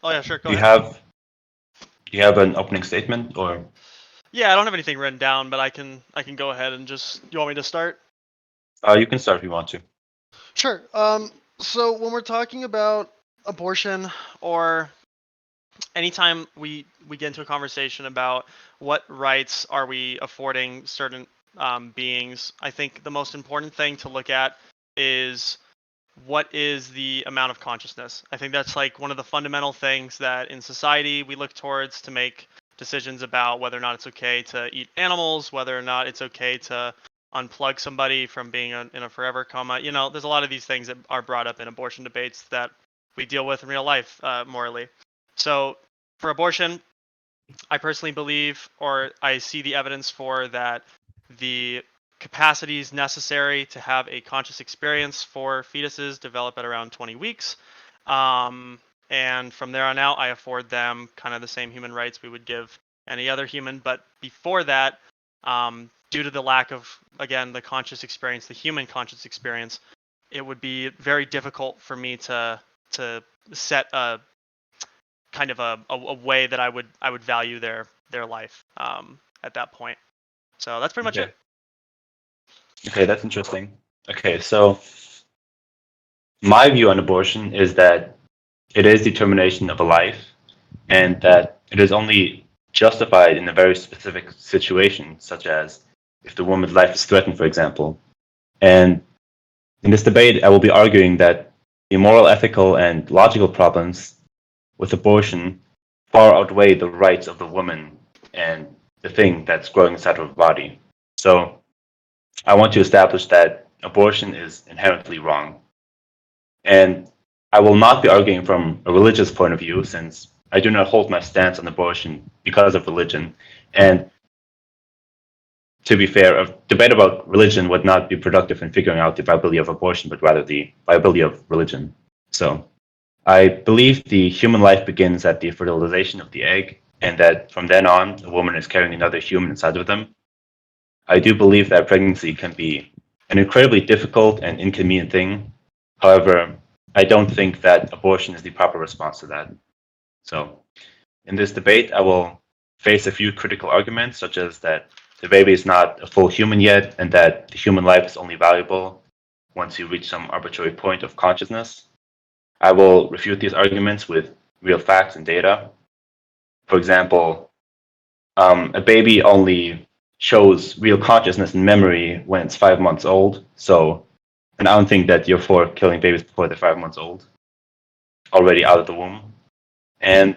Oh yeah, sure. Go Do you ahead. have an opening statement or? Yeah, I don't have anything written down, but I can go ahead and just. You want me to start? You can start if you want to. Sure. So when we're talking about abortion, or anytime we get into a conversation about what rights are we affording certain beings, I think the most important thing to look at is what is the amount of consciousness. I think that's like one of the fundamental things that in society we look towards to make decisions about whether or not it's okay to eat animals, whether or not it's okay to unplug somebody from being in a forever coma. You know, there's a lot of these things that are brought up in abortion debates that we deal with in real life morally. So for abortion, I personally believe, or I see the evidence for that the capacities necessary to have a conscious experience for fetuses develop at around 20 weeks. And from there on out, I afford them kind of the same human rights we would give any other human. But before that, due to the lack of, again, the conscious experience, the human conscious experience, it would be very difficult for me to set a kind of a way that I would value their life at that point. So that's pretty much Okay. it. Okay, that's interesting. Okay, so my view on abortion is that it is determination of a life, and that it is only justified in a very specific situation, such as if the woman's life is threatened, for example. And in this debate, I will be arguing that the moral, ethical, and logical problems with abortion far outweigh the rights of the woman and the thing that's growing inside of her body. So I want to establish that abortion is inherently wrong. And I will not be arguing from a religious point of view, since I do not hold my stance on abortion because of religion. And to be fair, a debate about religion would not be productive in figuring out the viability of abortion, but rather the viability of religion. So I believe the human life begins at the fertilization of the egg, and that from then on, a woman is carrying another human inside of them. I do believe that pregnancy can be an incredibly difficult and inconvenient thing. However, I don't think that abortion is the proper response to that. So, in this debate, I will face a few critical arguments, such as that the baby is not a full human yet, and that the human life is only valuable once you reach some arbitrary point of consciousness. I will refute these arguments with real facts and data. For example, a baby only shows real consciousness and memory when it's 5 months old. So, and I don't think that you're for killing babies before they're 5 months old, already out of the womb. And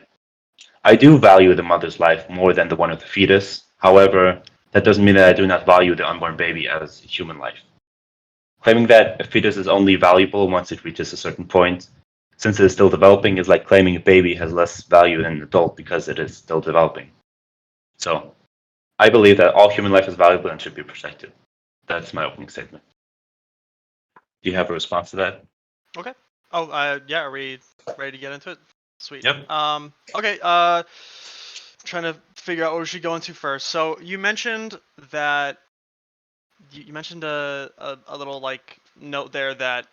I do value the mother's life more than the one of the fetus. However, that doesn't mean that I do not value the unborn baby as a human life. Claiming that a fetus is only valuable once it reaches a certain point, since it is still developing, is like claiming a baby has less value than an adult because it is still developing. So, I believe that all human life is valuable and should be protected. That's my opening statement. Do you have a response to that? Okay. Oh, yeah. Are we ready to get into it? Sweet. Yep. Okay. Trying to figure out what we should go into first. So you mentioned that you mentioned a little like note there that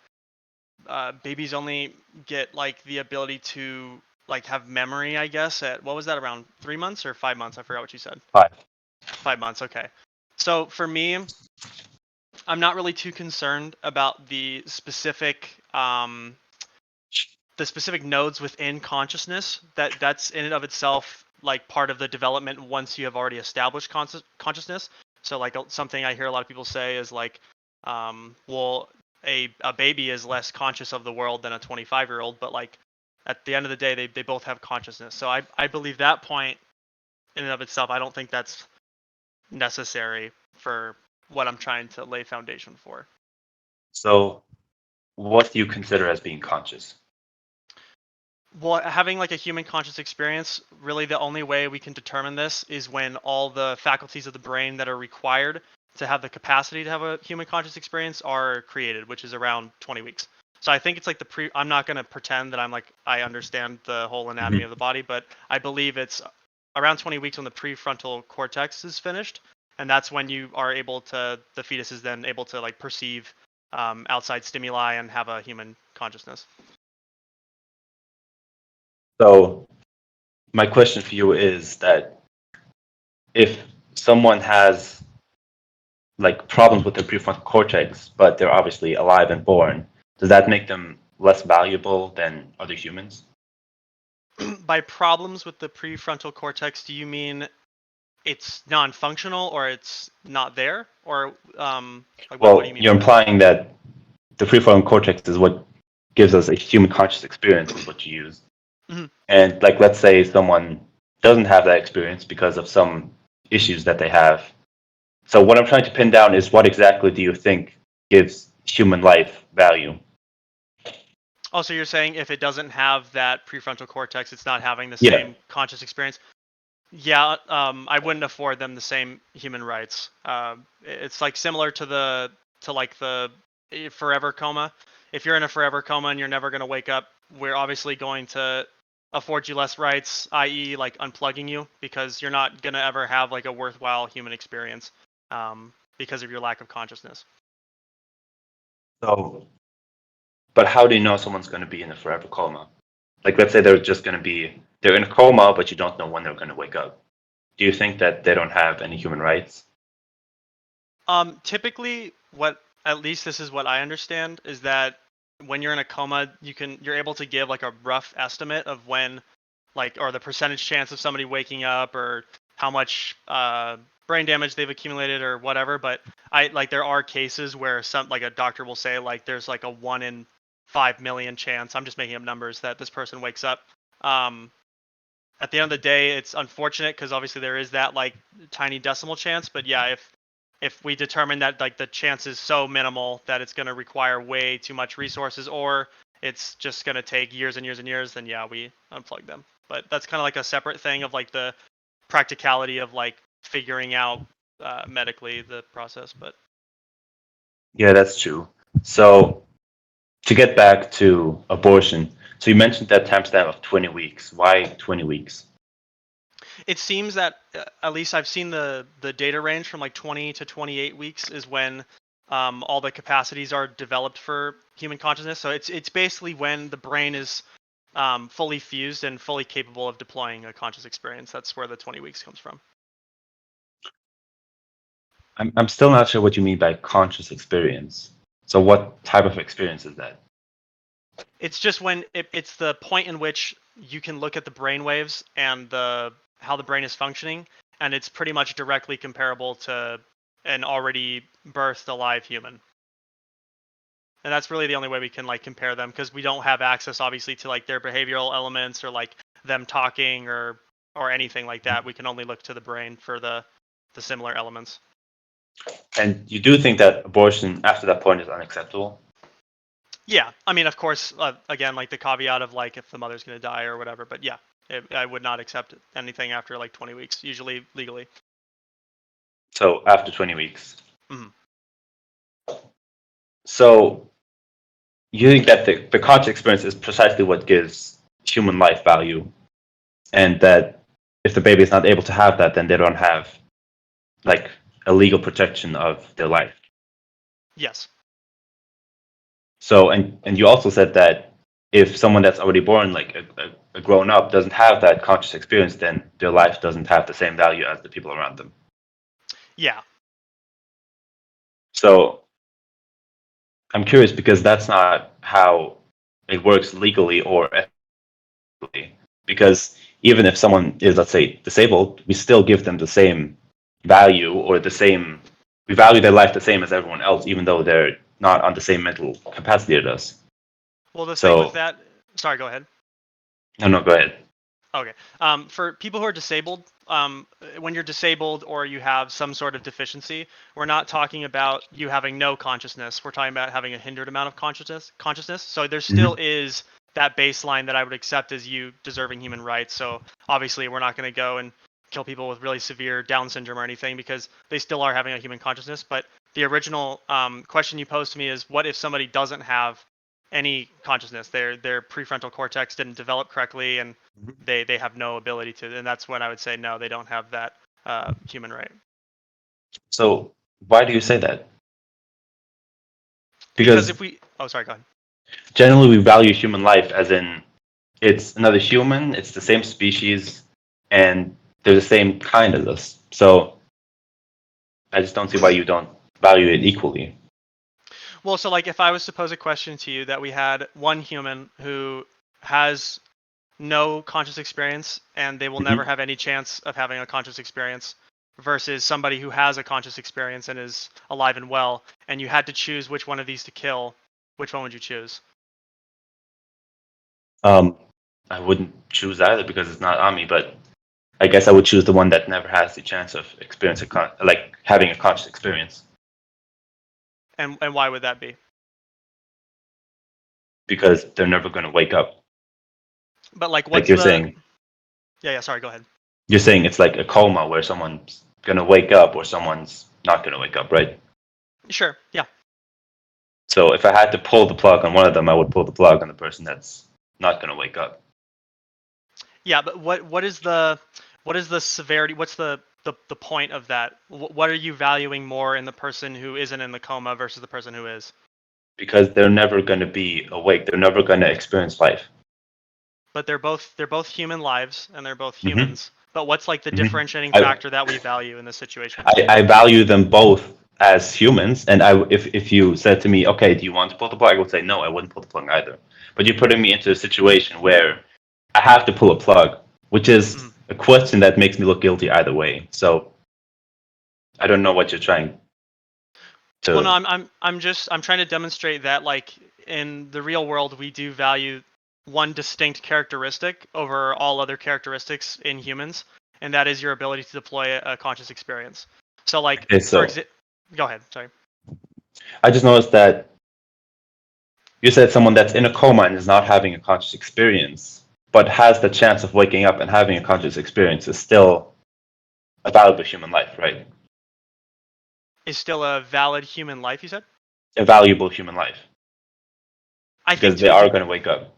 babies only get like the ability to like have memory, I guess, at what was that, around 3 months or 5 months? I forgot what you said. 5. 5 months. Okay. So for me, I'm not really too concerned about the specific nodes within consciousness. That's in and of itself like part of the development once you have already established consciousness. So like something I hear a lot of people say is like, well, a baby is less conscious of the world than a 25-year-old, but like at the end of the day, they both have consciousness. So I believe that point in and of itself, I don't think that's necessary for what I'm trying to lay foundation for. So, what do you consider as being conscious? Well, having like a human conscious experience, really the only way we can determine this is when all the faculties of the brain that are required to have the capacity to have a human conscious experience are created, which is around 20 weeks. So I think it's like I'm not going to pretend that I understand the whole anatomy Mhm. of the body, but I believe it's around 20 weeks when the prefrontal cortex is finished, and that's when the fetus is then able to like perceive outside stimuli and have a human consciousness. So, my question for you is that if someone has like problems with their prefrontal cortex, but they're obviously alive and born, does that make them less valuable than other humans? By problems with the prefrontal cortex, do you mean it's non-functional or it's not there, or like what do you Well, mean you're by that? implying that the prefrontal cortex is what gives us a human conscious experience, is what you use. Mhm. And like, let's say someone doesn't have that experience because of some issues that they have. So what I'm trying to pin down is what exactly do you think gives human life value? Oh, so you're saying if it doesn't have that prefrontal cortex, it's not having the Yeah. same conscious experience? Yeah, I wouldn't afford them the same human rights. It's like similar to the forever coma. If you're in a forever coma and you're never going to wake up, we're obviously going to afford you less rights, i.e., like unplugging you, because you're not going to ever have like a worthwhile human experience, because of your lack of consciousness. So, but how do you know someone's going to be in a forever coma? Like, let's say they're in a coma, but you don't know when they're going to wake up. Do you think that they don't have any human rights? Typically, what at least this is what I understand is that when you're in a coma, you're able to give like a rough estimate of when, like, or the percentage chance of somebody waking up, or how much brain damage they've accumulated or whatever. But I like there are cases where some like a doctor will say like there's like a 1 in 5 million chance. I'm just making up numbers that this person wakes up. Um, at the end of the day, it's unfortunate because obviously there is that like tiny decimal chance. But yeah, if we determine that like the chance is so minimal that it's going to require way too much resources, or it's just going to take years and years and years, then yeah, we unplug them. But that's kind of like a separate thing of like the practicality of like figuring out medically the process. But Yeah, that's true. So, to get back to abortion, so you mentioned that timestamp of 20 weeks. Why 20 weeks? it seems that at least I've seen the data range from like 20 to 28 weeks is when all the capacities are developed for human consciousness. So it's basically when the brain is fully fused and fully capable of deploying a conscious experience. That's where the 20 weeks comes from. I'm still not sure what you mean by conscious experience. So, what type of experience is that? It's just when it's the point in which you can look at the brain waves and the how the brain is functioning, and it's pretty much directly comparable to an already birthed alive human. And that's really the only way we can like compare them, because we don't have access obviously to like their behavioral elements or like them talking or anything like that. We can only look to the brain for the similar elements. And you do think that abortion after that point is unacceptable? Yeah, I mean, of course, again, like the caveat of like if the mother's going to die or whatever. But yeah, I would not accept anything after like 20 weeks, usually legally. So, after 20 weeks. Mhm. So, you think that the conscious experience is precisely what gives human life value, and that if the baby is not able to have that, then they don't have like a legal protection of their life. Yes. So, and you also said that if someone that's already born, like a grown up, doesn't have that conscious experience, then their life doesn't have the same value as the people around them. Yeah. So, I'm curious because that's not how it works legally or ethically. Because even if someone is, let's say, disabled, we still give them the same value or the same. We value their life the same as everyone else, even though they're not on the same mental capacity as us. Well, the thing with So, that, sorry, go ahead. no, no, go ahead. Okay. For people who are disabled, when you're disabled or you have some sort of deficiency, we're not talking about you having no consciousness. We're talking about having a hindered amount of consciousness. So there still Hmm. is that baseline that I would accept as you deserving human rights. So obviously, we're not going to go and kill people with really severe Down syndrome or anything, because they still are having a human consciousness. But the original question you posed to me is, what if somebody doesn't have any consciousness? Their prefrontal cortex didn't develop correctly, and they have no ability to, and that's when I would say no, they don't have that human right. So, why do you say that? Because Because if we, oh, sorry, go ahead. generally we value human life as in it's another human, it's the same species, and they're the same kind as us. So I just don't see why you don't value it equally. Well, so like if I was to pose a question to you that we had one human who has no conscious experience and they will never Mhm. have any chance of having a conscious experience versus somebody who has a conscious experience and is alive and well, and you had to choose which one of these to kill, which one would you choose? Um, I wouldn't choose either because it's not on me, but I guess I would choose the one that never has the chance of experiencing, like having a conscious experience, And why would that be? because they're never going to wake up. But like Like what's the yeah, sorry, go ahead. you're saying it's like a coma where someone's going to wake up or someone's not going to wake up, right? Sure. Yeah. So if I had to pull the plug on one of them, I would pull the plug on the person that's not going to wake up. Yeah, but what is the severity? What's the point of that? What are you valuing more in the person who isn't in the coma versus the person who is? Because they're never going to be awake. They're never going to experience life. But they're both human lives and they're both Hmm. humans. But what's like the Hmm. differentiating I, factor that we value in this situation? I value them both as humans, and if you said to me, okay, do you want to pull the plug? I would say no, I wouldn't pull the plug either. But you're putting me into a situation where I have to pull a plug, which is Mhm. a question that makes me look guilty either way. So I don't know what you're trying Well, no, to. I'm trying to demonstrate that like in the real world we do value one distinct characteristic over all other characteristics in humans, and that is your ability to deploy a conscious experience. So like Okay, for so example, go ahead, sorry. I just noticed that you said someone that's in a coma and is not having a conscious experience, but has the chance of waking up and having a conscious experience is still a valuable human life, right? Is still a valid human life, you said? A valuable human life I think because they to a are going to wake up.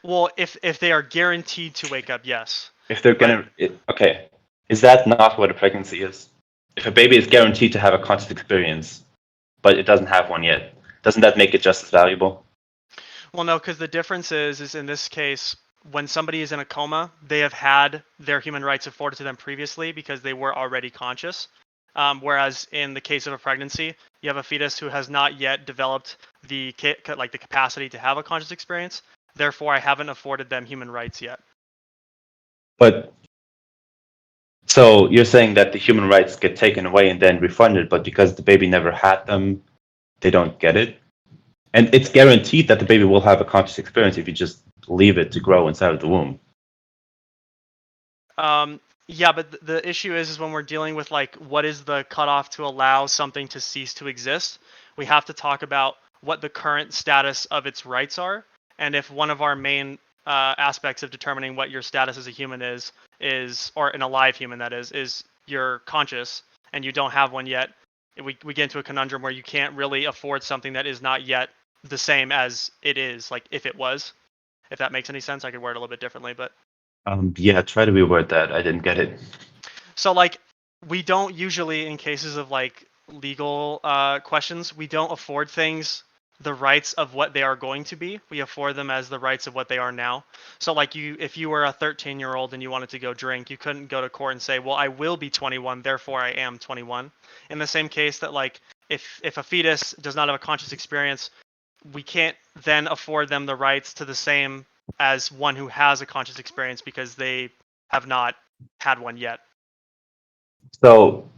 well, if they are guaranteed to wake up, yes. If they're But going to, okay, is that not what a pregnancy is? If a baby is guaranteed to have a conscious experience, but it doesn't have one yet, doesn't that make it just as valuable? well, no, because the difference is in this case, when somebody is in a coma, they have had their human rights afforded to them previously because they were already conscious. Whereas in the case of a pregnancy, you have a fetus who has not yet developed the capacity to have a conscious experience. Therefore, I haven't afforded them human rights yet. But so you're saying that the human rights get taken away and then refunded, but because the baby never had them, they don't get it? And it's guaranteed that the baby will have a conscious experience if you just leave it to grow inside of the womb. Yeah, but the issue is when we're dealing with like what is the cutoff to allow something to cease to exist, we have to talk about what the current status of its rights are, and if one of our main aspects of determining what your status as a human is or an alive human that is you're conscious and you don't have one yet, we get into a conundrum where you can't really afford something that is not yet the same as it is, like if it was. If that makes any sense, I could word it a little bit differently, but. Yeah, try to reword that. I didn't get it. So like we don't usually in cases of like legal questions, we don't afford things the rights of what they are going to be. We afford them as the rights of what they are now. So like if you were a 13-year-old and you wanted to go drink, you couldn't go to court and say, "Well, I will be 21, therefore I am 21." In the same case that like if a fetus does not have a conscious experience, we can't then afford them the rights to the same as one who has a conscious experience because they have not had one yet. So,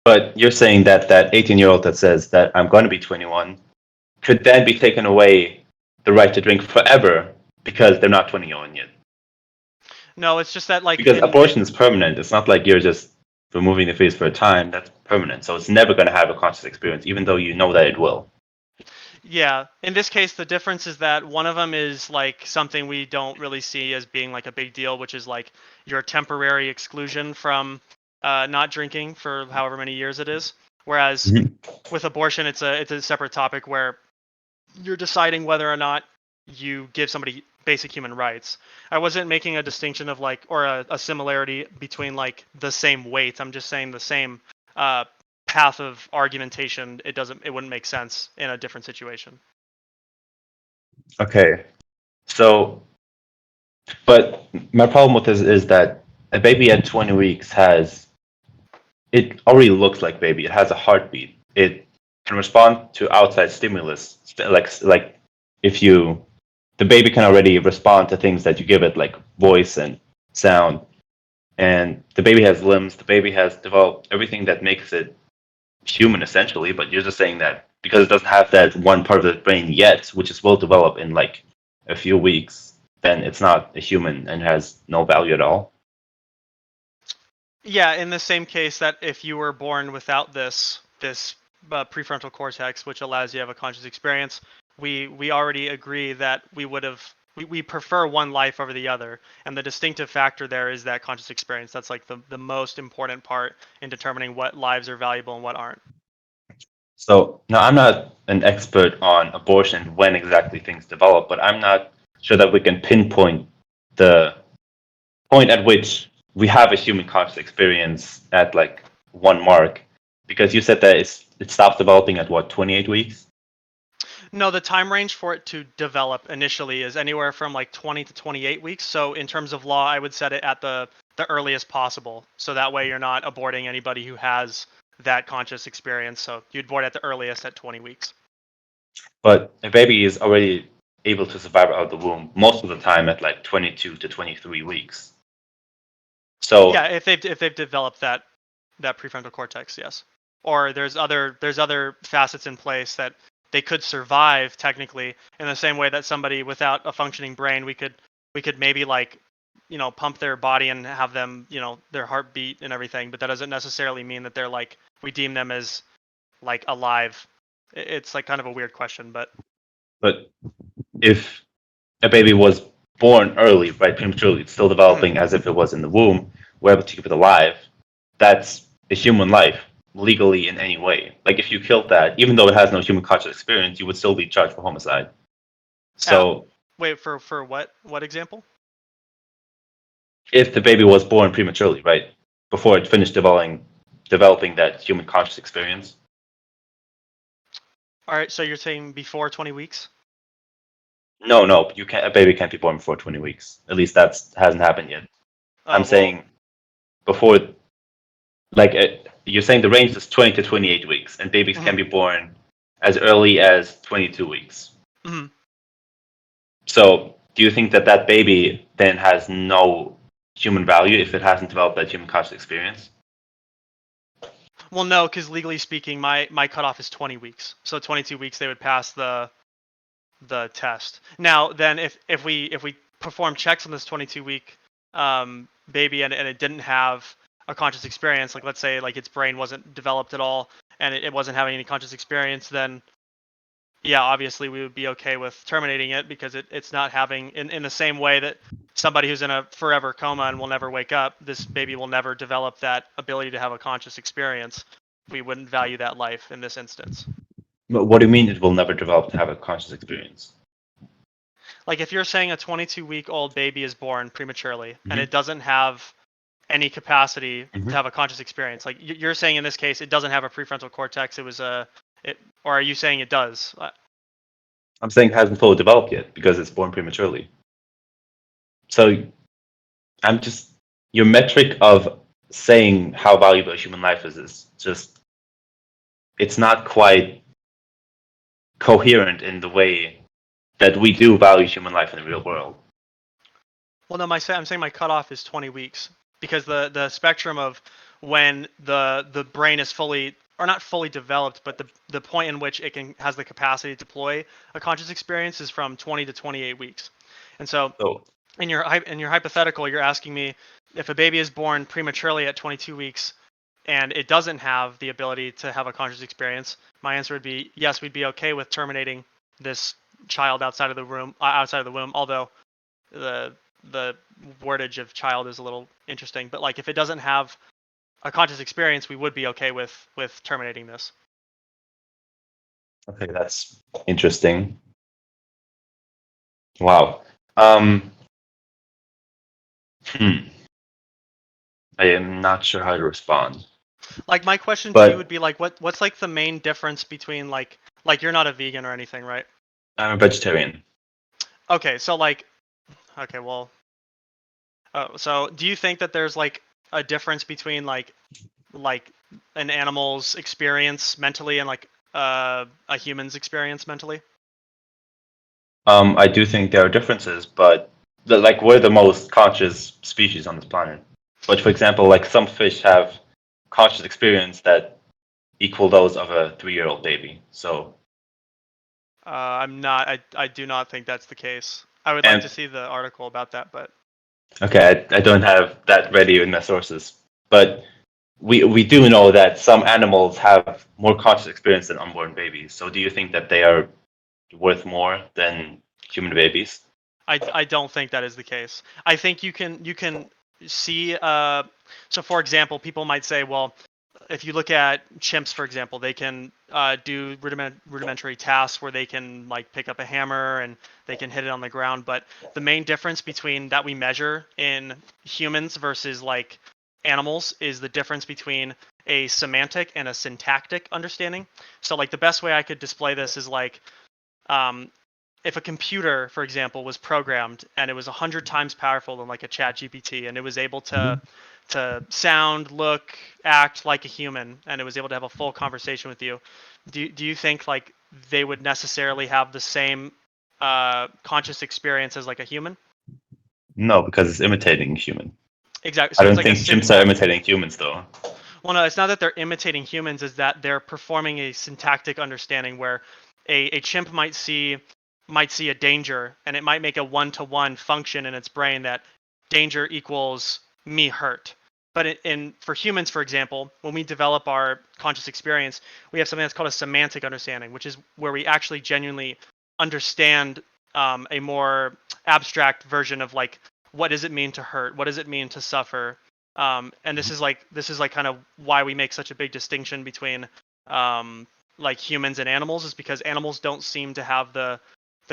but you're saying that that 18-year-old that says that I'm going to be 21 could then be taken away the right to drink forever because they're not 21 yet. No, it's just that like Because in abortion is permanent. It's not like you're just removing the fetus for a time. That's permanent. So it's never going to have a conscious experience, even though you know that it will. yeah, in this case the difference is that one of them is like something we don't really see as being like a big deal, which is like your temporary exclusion from not drinking for however many years it is. Whereas Mhm. with abortion, it's a separate topic where you're deciding whether or not you give somebody basic human rights. I wasn't making a distinction of like or a similarity between like the same weight. I'm just saying the same uh, path of argumentation. It wouldn't make sense in a different situation. Okay. So, but my problem with this is that a baby at 20 weeks it already looks like baby. It has a heartbeat. It can respond to outside stimulus, like if you the baby can already respond to things that you give it, like voice and sound. And the baby has limbs. The baby has developed everything that makes it human, essentially. But you're just saying that because it doesn't have that one part of the brain yet, which is will develop in like a few weeks, then it's not a human and has no value at all. Yeah, in the same case that if you were born without this prefrontal cortex, which allows you to have a conscious experience, we already agree that we prefer one life over the other, and the distinctive factor there is that conscious experience. That's like the most important part in determining what lives are valuable and what aren't. So now I'm not an expert on abortion when exactly things develop, but I'm not sure that we can pinpoint the point at which we have a human conscious experience at like one mark, because you said that it stops developing at what, 28 weeks? No, the time range for it to develop initially is anywhere from like 20 to 28 weeks. So in terms of law, I would set it at the earliest possible. So that way you're not aborting anybody who has that conscious experience. So you'd abort at the earliest at 20 weeks. But a baby is already able to survive out of the womb most of the time at like 22 to 23 weeks. Yeah, So, if they've developed that prefrontal cortex, yes. Or there's other facets in place that they could survive technically in the same way that somebody without a functioning brain we could maybe like pump their body and have them their heartbeat and everything, but that doesn't necessarily mean that they're like we deem them as like alive. It's like kind of a weird question, but but if a baby was born early, right, prematurely, it's still mhm. developing as if it was in the womb, we're able to keep it alive, that's a human life legally in any way. Like if you killed that, even though it has no human conscious experience, you would still be charged for homicide. uh, So Wait, for what example? if the baby was born prematurely, right, before it finished developing that human conscious experience, All right, so you're saying before 20 weeks? no, you can't. A baby can't be born before 20 weeks. At least that's hasn't happened yet. I'm Oh, well. saying before, like you're saying the range is 20 to 28 weeks, and babies can Mhm. be born as early as 22 weeks. Mhm. So, do you think that that baby then has no human value if it hasn't developed that human conscious experience? Well, no, because legally speaking, my cutoff is 20 weeks. So 22 weeks they would pass the test. Now, then, if we perform checks on this 22-week baby and it didn't have a conscious experience, like let's say like its brain wasn't developed at all and it wasn't having any conscious experience, then yeah, obviously we would be okay with terminating it because it's not having in the same way that somebody who's in a forever coma and will never wake up, this baby will never develop that ability to have a conscious experience. We wouldn't value that life in this instance. But what do you mean it will never develop to have a conscious experience? Like if you're saying a 22-week-old baby is born prematurely and it Hmm. doesn't have any capacity to Hmm. have a conscious experience, like you're saying in this case it doesn't have a prefrontal cortex, it was a it, or are you saying it does? I'm saying it hasn't fully developed yet because it's born prematurely. So I'm just your metric of saying how valuable a human life is just it's not quite coherent in the way that we do value human life in the real world. Well, no, I'm saying my cutoff is 20 weeks because the spectrum of when the brain is fully or not fully developed, but the point in which it can has the capacity to deploy a conscious experience is from 20 to 28 weeks. And so So in your hypothetical, you're asking me if a baby is born prematurely at 22 weeks and it doesn't have the ability to have a conscious experience. My answer would be yes, we'd be okay with terminating this child outside of the womb, although the the wordage of child is a little interesting, but like if it doesn't have a conscious experience, we would be okay with terminating this. okay, that's interesting. Wow. Um, hmm. I am not sure how to respond, Like my question to you would but be like what's like the main difference between like you're not a vegan or anything, right? I'm a vegetarian. Okay, so like okay, well, Oh, so do you think that there's like a difference between like an animal's experience mentally and like a human's experience mentally? I do think there are differences, but like we're the most conscious species on this planet. But for example, like some fish have conscious experience that equal those of a 3-year-old baby. So, I'm not. I do not think that's the case. I would like to and see the article about that, but okay, I don't have that ready in my sources, but we do know that some animals have more conscious experience than unborn babies. So, do you think that they are worth more than human babies? I don't think that is the case. I think you can see. So for example, people might say, well, if you look at chimps, for example, they can do rudimentary tasks where they can like pick up a hammer and they can hit it on the ground. But the main difference between that we measure in humans versus like animals is the difference between a semantic and a syntactic understanding. So like the best way I could display this is like um, if a computer, for example, was programmed and it was 100 times powerful than like a chat GPT and it was able Mhm. to sound, look, act like a human and it was able to have a full conversation with you, do you think like they would necessarily have the same conscious experience as like a human? No, because it's imitating human. Exactly. I So it's don't like a think chimps are syntactic. imitating humans, though. Well, no, it's not that they're imitating humans, is that they're performing a syntactic understanding where a chimp might see a danger and it might make a one-to-one function in its brain that danger equals me hurt. But for humans, for example, when we develop our conscious experience, we have something that's called a semantic understanding, which is where we actually genuinely understand a more abstract version of like what does it mean to hurt, what does it mean to suffer, and this is like kind of why we make such a big distinction between um, like humans and animals, is because animals don't seem to have the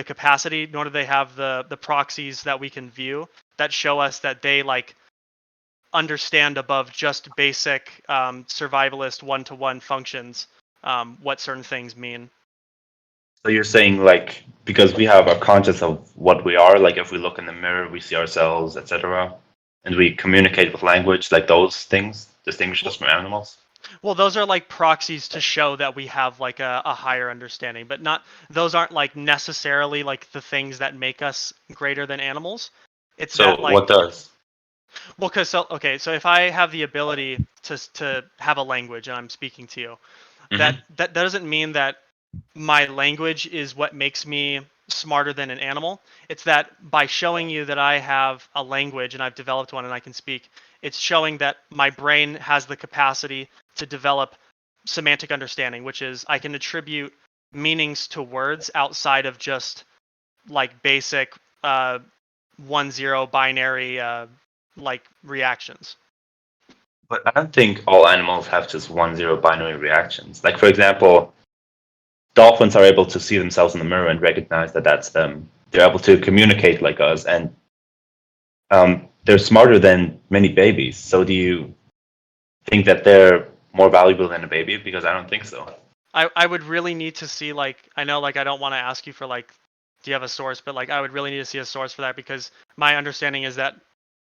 capacity, nor do they have the proxies that we can view that show us that they like understand above just basic survivalist one-to-one functions what certain things mean. So you're saying like because we have a conscious of what we are, like if we look in the mirror, we see ourselves, etc., and we communicate with language, like those things distinguish us Well, from animals. well, those are like proxies to show that we have like a higher understanding, but not those aren't like necessarily like the things that make us greater than animals. It's that So what like does? well, cause so okay, so if I have the ability to have a language and I'm speaking to you, that Hmm. that doesn't mean that my language is what makes me smarter than an animal. It's that by showing you that I have a language and I've developed one and I can speak, it's showing that my brain has the capacity to develop semantic understanding, which is I can attribute meanings to words outside of just like basic uh, 1-0 binary like reactions. But I don't think all animals have just 1-0 binary reactions. Like for example, dolphins are able to see themselves in the mirror and recognize that that's them. They're able to communicate like us, and they're smarter than many babies. So do you think that they're more valuable than a baby? Because I don't think so. I would really need to see like I know like I don't want to ask you for like do you have a source, but like I would really need to see a source for that because my understanding is that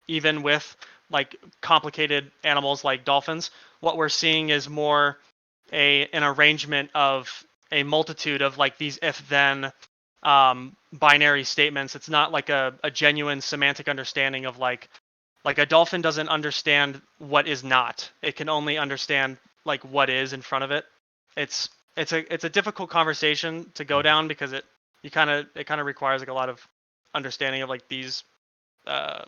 even with like complicated animals like dolphins, what we're seeing is more an arrangement of a multitude of like these if then binary statements. It's not like a genuine semantic understanding of like a dolphin doesn't understand what is not. It can only understand like what is in front of it. It's it's a difficult conversation to go down because it kind of requires like a lot of understanding of like these uh,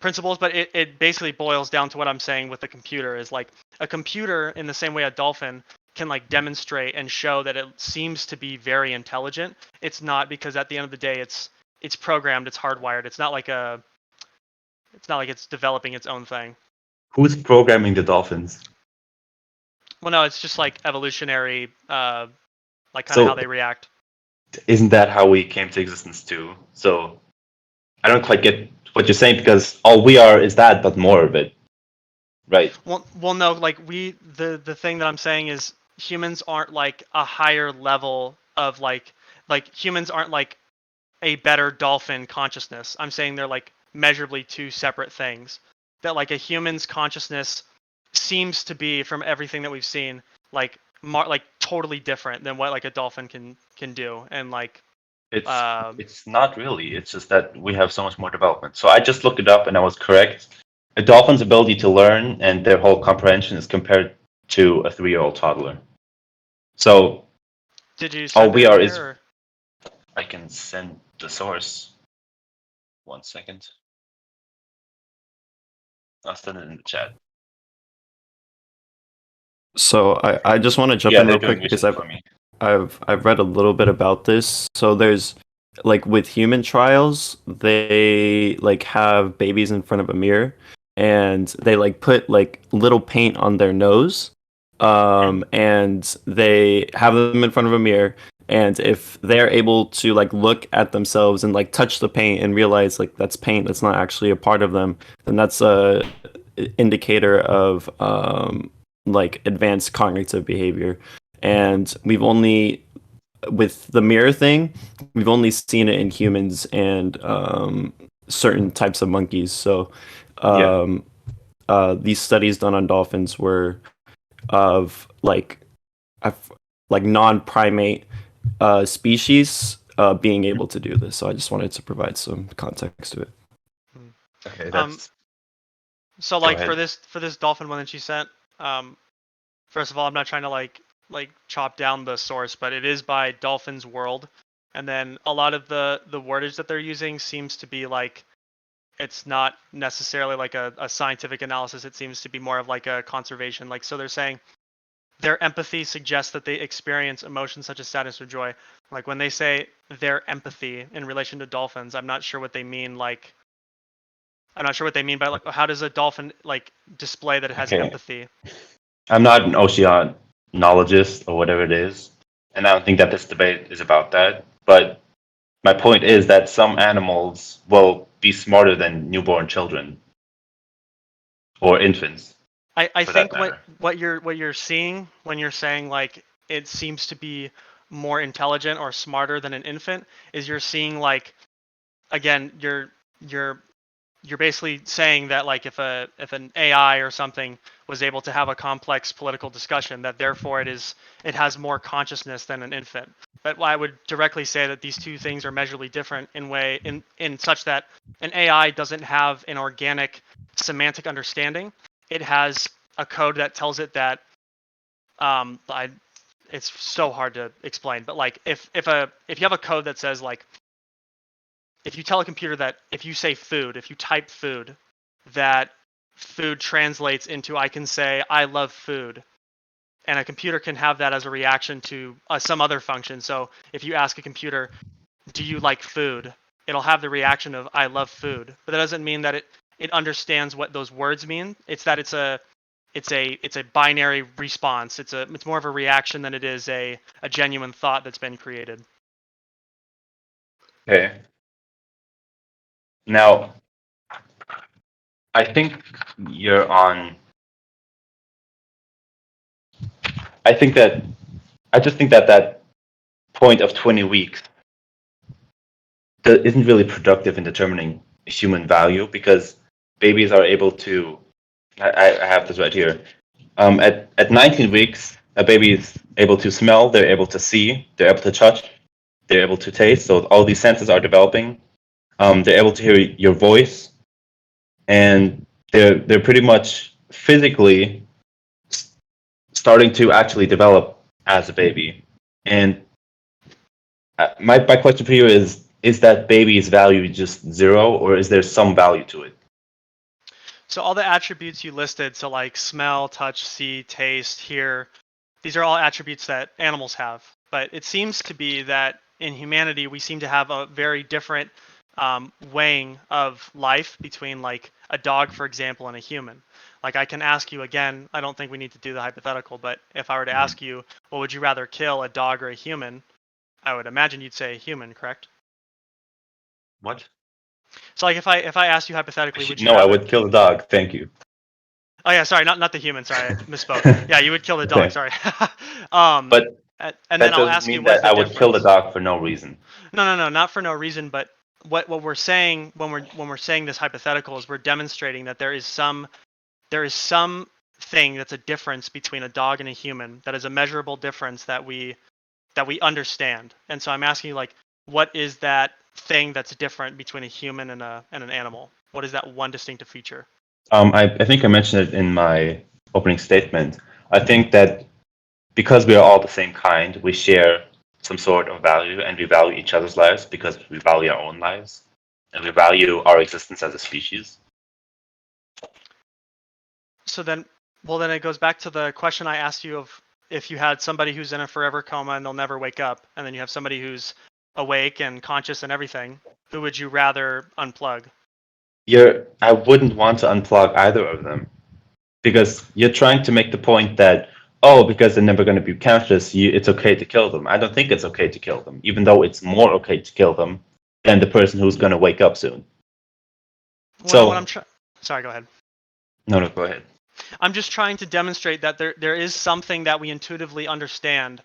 principles, but it basically boils down to what I'm saying with the computer is like a computer in the same way a dolphin can like demonstrate and show that it seems to be very intelligent. It's not, because at the end of the day it's programmed, it's hardwired. It's not like it's developing its own thing. Who's programming the dolphins? Well, no, it's just like evolutionary, like kind of how So they react. isn't that how we came to existence too? So I don't quite get what you're saying because all we are is that, but more of it, right? Well, no, like the thing that I'm saying is humans aren't like a higher level of like humans aren't like a better dolphin consciousness. I'm saying they're like measurably two separate things. That like a human's consciousness seems to be, from everything that we've seen, like like totally different than what like a dolphin can do, and like It's um it's not really. It's just that we have so much more development. So I just looked it up and I was correct. A dolphin's ability to learn and their whole comprehension is compared to a 3-year-old toddler. So did you all send we it are in here? is. Or? I can send the source. 1 second. I'll send it in the chat. So I just want to jump Yeah, in they're real doing quick because research for me. I've read a little bit about this. So there's like with human trials, they like have babies in front of a mirror and they like put like little paint on their nose. And they have them in front of a mirror, and if they're able to like look at themselves and like touch the paint and realize like that's paint, that's not actually a part of them, then that's a indicator of like advanced cognitive behavior. And we've only, with the mirror thing, we've only seen it in humans and certain types of monkeys. So Yeah. um, these studies done on dolphins were of like non-primate species being able to do this. So I just wanted to provide some context to it. Okay, Um, that's. so Go like ahead. for this dolphin one that she sent, first of all, I'm not trying to like chop down the source, but it is by Dolphins World, and then a lot of the wordage that they're using seems to be like it's not necessarily like a scientific analysis. It seems to be more of like a conservation. Like so, they're saying their empathy suggests that they experience emotions such as sadness or joy. Like when they say their empathy in relation to dolphins, I'm not sure what they mean. Like I'm not sure what they mean by like how does a dolphin like display that it has Okay. empathy? I'm not an oceanologist or whatever it is, and I don't think that this debate is about that. But my point is that some animals will be smarter than newborn children or infants, I for that think matter. what you're seeing when you're saying like it seems to be more intelligent or smarter than an infant is you're seeing like again you're you're basically saying that like if an AI or something was able to have a complex political discussion, that therefore it has more consciousness than an infant. But I would directly say that these two things are measurably different in such that an AI doesn't have an organic semantic understanding. It has a code that tells it that I it's so hard to explain, but like if you have a code that says like if you tell a computer that if you say food, if you type food, that food translates into I can say I love food, and a computer can have that as a reaction to some other function. So if you ask a computer, "Do you like food?" it'll have the reaction of I love food, but that doesn't mean that it understands what those words mean. It's that it's a binary response. It's more of a reaction than it is a genuine thought that's been created. Okay. Now, I think you're on. I think that. I just think that that point of 20 weeks isn't really productive in determining human value because babies are able to. I have this right here. At 19 weeks, a baby is able to smell, they're able to see, they're able to touch, they're able to taste. So all these senses are developing. They're able to hear your voice, and they're pretty much physically starting to actually develop as a baby. And my question for you is that baby's value just zero, or is there some value to it? So all the attributes you listed, so like smell, touch, see, taste, hear, these are all attributes that animals have. But it seems to be that in humanity, we seem to have a very different weighing of life between like a dog, for example, and a human. Like I can ask you again, I don't think we need to do the hypothetical, but if I were to Mhm. ask you, well, would you rather kill a dog or a human? I would imagine you'd say a human, correct? What? So like if I asked you hypothetically, would you No, I rather would kill a dog. Thank you. Oh yeah, sorry, not the human. Sorry, I misspoke. Yeah, you would kill the dog. Okay, Sorry. um, but and then that I'll doesn't ask you, mean what is that the I would kill the difference? dog for no reason. No, not for no reason, but what we're saying when we're saying this hypothetical is we're demonstrating that there is some thing that's a difference between a dog and a human, that is a measurable difference that we understand. And so I'm asking you, like, what is that thing that's different between a human and an animal? What is that one distinctive feature? I think I mentioned it in my opening statement. I think that because we are all the same kind, we share some sort of value, and we value each other's lives because we value our own lives, and we value our existence as a species. So then, well, then it goes back to the question I asked you of if you had somebody who's in a forever coma and they'll never wake up, and then you have somebody who's awake and conscious and everything, who would you rather unplug? I wouldn't want to unplug either of them because you're trying to make the point that, oh, because they're never going to be conscious, it's okay to kill them. I don't think it's okay to kill them, even though it's more okay to kill them than the person who's going to wake up soon. Well, what I'm trying. Sorry, go ahead. No, go ahead. I'm just trying to demonstrate that there is something that we intuitively understand,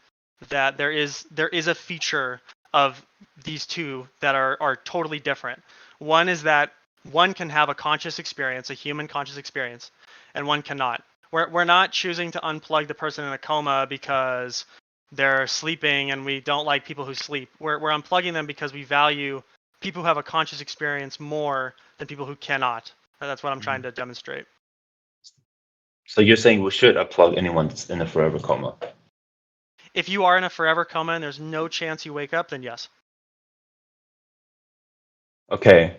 that there is a feature of these two that are totally different. One is that one can have a conscious experience, a human conscious experience, and one cannot. We're not choosing to unplug the person in a coma because they're sleeping and we don't like people who sleep. We're unplugging them because we value people who have a conscious experience more than people who cannot. That's what I'm trying to demonstrate. So you're saying we should unplug anyone that's in a forever coma? If you are in a forever coma and there's no chance you wake up, then yes. Okay,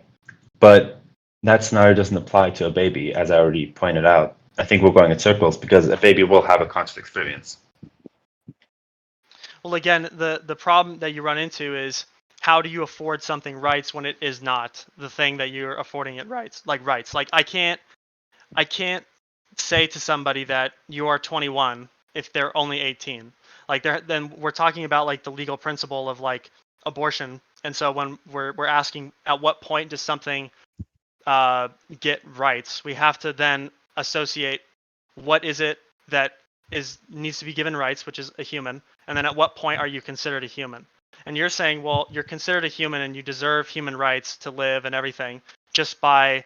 but that scenario doesn't apply to a baby, as I already pointed out. I think we're going in circles because a baby will have a conscious experience. Well, again, the problem that you run into is how do you afford something rights when it is not the thing that you're affording it rights? Like I can't say to somebody that you are 21 if they're only 18. Like then we're talking about like the legal principle of like abortion. And so when we're asking at what point does something get rights, we have to then associate what is it that needs to be given rights, which is a human, and then at what point are you considered a human? And you're saying, well, you're considered a human and you deserve human rights to live and everything just by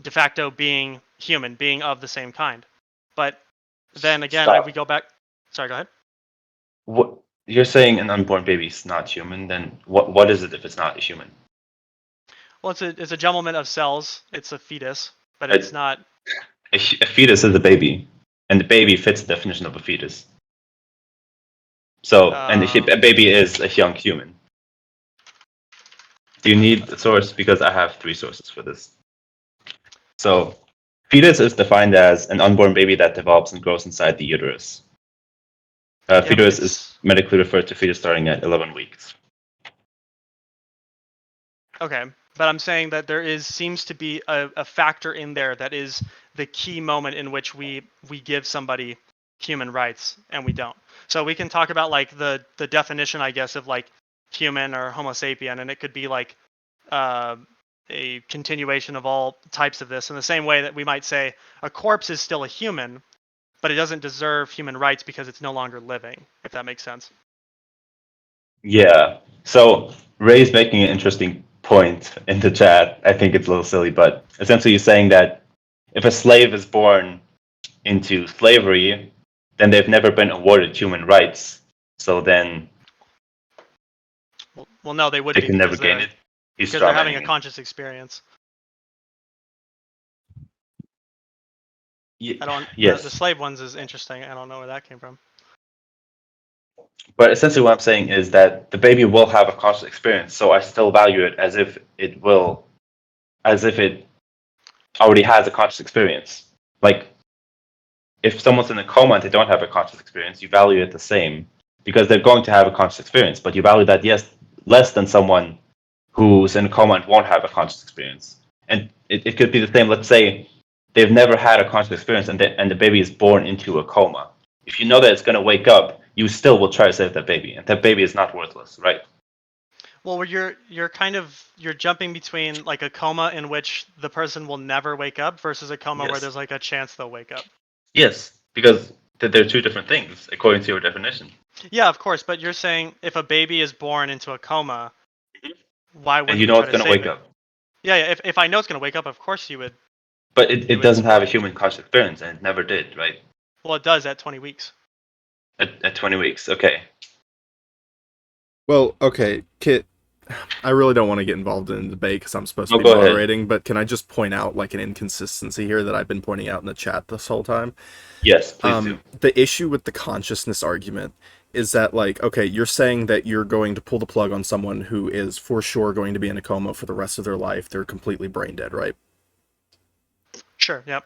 de facto being human, being of the same kind. But then again, Stop. we go back. Sorry, go ahead. What you're saying an unborn baby is not human, then what is it if it's not a human? Well, it's a jumblement of cells. It's a fetus, but it's not. A fetus is a baby, and the baby fits the definition of a fetus. So, and a baby is a young human. Do you need a source? Because I have 3 sources for this. So, fetus is defined as an unborn baby that develops and grows inside the uterus. Fetus is medically referred to fetus starting at 11 weeks. Okay, but I'm saying that there seems to be a factor in there that is the key moment in which we give somebody human rights and we don't. So we can talk about like the definition, I guess, of like human or Homo sapien, and it could be like a continuation of all types of this in the same way that we might say a corpse is still a human, but it doesn't deserve human rights because it's no longer living, if that makes sense. Yeah. So Ray's making an interesting point in the chat. I think it's a little silly, but essentially he's saying that if a slave is born into slavery, then they've never been awarded human rights. So then well no, they would they be can never because gain it. Because they're having a conscious experience. I don't. Yes. The slave ones is interesting. I don't know where that came from. But essentially, what I'm saying is that the baby will have a conscious experience, so I still value it as if it already has a conscious experience. Like, if someone's in a coma and they don't have a conscious experience, you value it the same because they're going to have a conscious experience, but you value that, yes, less than someone who's in a coma and won't have a conscious experience. And it could be the same. Let's say they've never had a conscious experience and the baby is born into a coma. If you know that it's going to wake up, you still will try to save that baby, and that baby is not worthless, right? Well, you're jumping between like a coma in which the person will never wake up versus a coma where there's like a chance they'll wake up. Yes, because they're 2 different things according to your definition. Yeah, of course, but you're saying if a baby is born into a coma, Why And wouldn't you we know try it's to gonna save wake it? up. Yeah. If I know it's gonna wake up, of course you would. But You it would doesn't have support a it. human conscious experience, and it never did, right? Well, it does at 20 weeks. At 20 weeks, okay. Well, okay, Kit. I really don't want to get involved in a debate because I'm supposed to No, be go ahead. moderating, but can I just point out like an inconsistency here that I've been pointing out in the chat this whole time? Yes, please do. The issue with the consciousness argument is that, like, okay, you're saying that you're going to pull the plug on someone who is for sure going to be in a coma for the rest of their life. They're completely brain dead, right? Sure. Yep.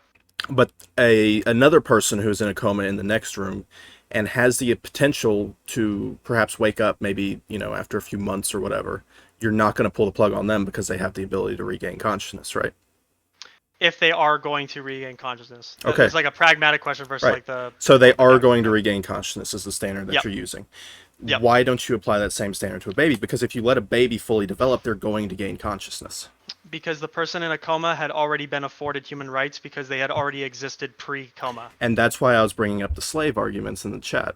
But another person who's in a coma in the next room and has the potential to perhaps wake up maybe, after a few months or whatever, you're not going to pull the plug on them because they have the ability to regain consciousness, right? If they are going to regain consciousness. Okay. It's like a pragmatic question versus Right. like the. So they are yeah, going to yeah. regain consciousness as the standard that Yep. you're using. Yep. Why don't you apply that same standard to a baby? Because if you let a baby fully develop, they're going to gain consciousness. Because the person in a coma had already been afforded human rights because they had already existed pre-coma. And that's why I was bringing up the slave arguments in the chat.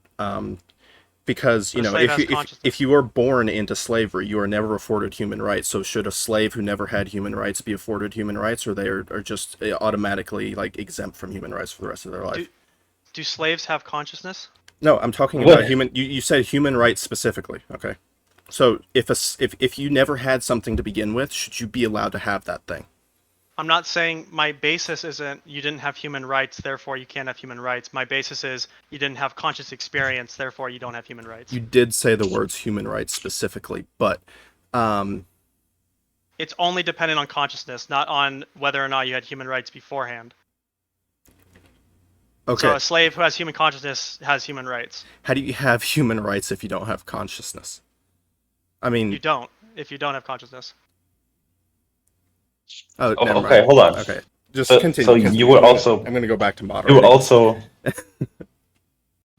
Because The slave has if consciousness. you are born into slavery, you are never afforded human rights. So should a slave who never had human rights be afforded human rights, or they are just automatically like exempt from human rights for the rest of their life? Do slaves have consciousness? No, I'm talking What? about human. You said human rights specifically. Okay. So if you never had something to begin with, should you be allowed to have that thing? I'm not saying my basis isn't you didn't have human rights, therefore you can't have human rights. My basis is you didn't have conscious experience, therefore you don't have human rights. You did say the words human rights specifically, but It's only dependent on consciousness, not on whether or not you had human rights beforehand. okay. So a slave who has human consciousness has human rights. How do you have human rights if you don't have consciousness? I mean, You don't if you don't have consciousness. oh, Oh, never okay, mind. hold on. Okay, just So continue. you were I'm gonna go back to You moderating. were also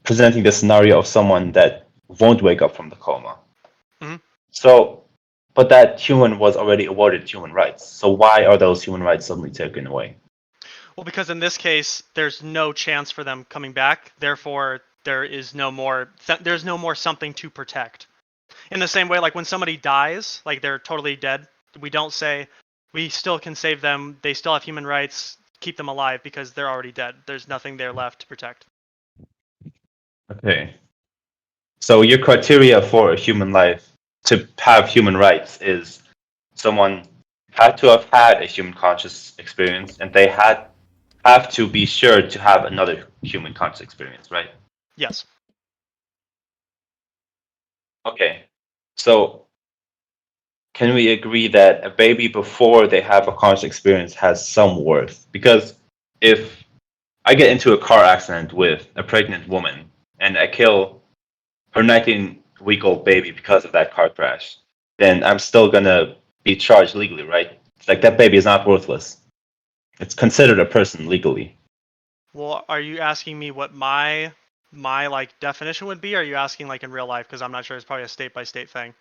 presenting the scenario of someone that won't wake up from the coma. Mhm. So, but that human was already awarded human rights. So why are those human rights suddenly taken away? Well, because in this case, there's no chance for them coming back. Therefore, there's no more something to protect. In the same way, like when somebody dies, like they're totally dead, we don't say we still can save them. They still have human rights. Keep them alive because they're already dead. There's nothing there left to protect. Okay. So your criteria for a human life to have human rights is someone had to have had a human conscious experience, and they have to be sure to have another human conscious experience, right? Yes. Okay. So can we agree that a baby before they have a conscious experience has some worth? Because if I get into a car accident with a pregnant woman and I kill her 19-week-old baby because of that car crash, then I'm still gonna be charged legally, right? It's like that baby is not worthless. It's considered a person legally. Well, are you asking me what my like definition would be? Or are you asking like in real life? Because I'm not sure. It's probably a state by state thing.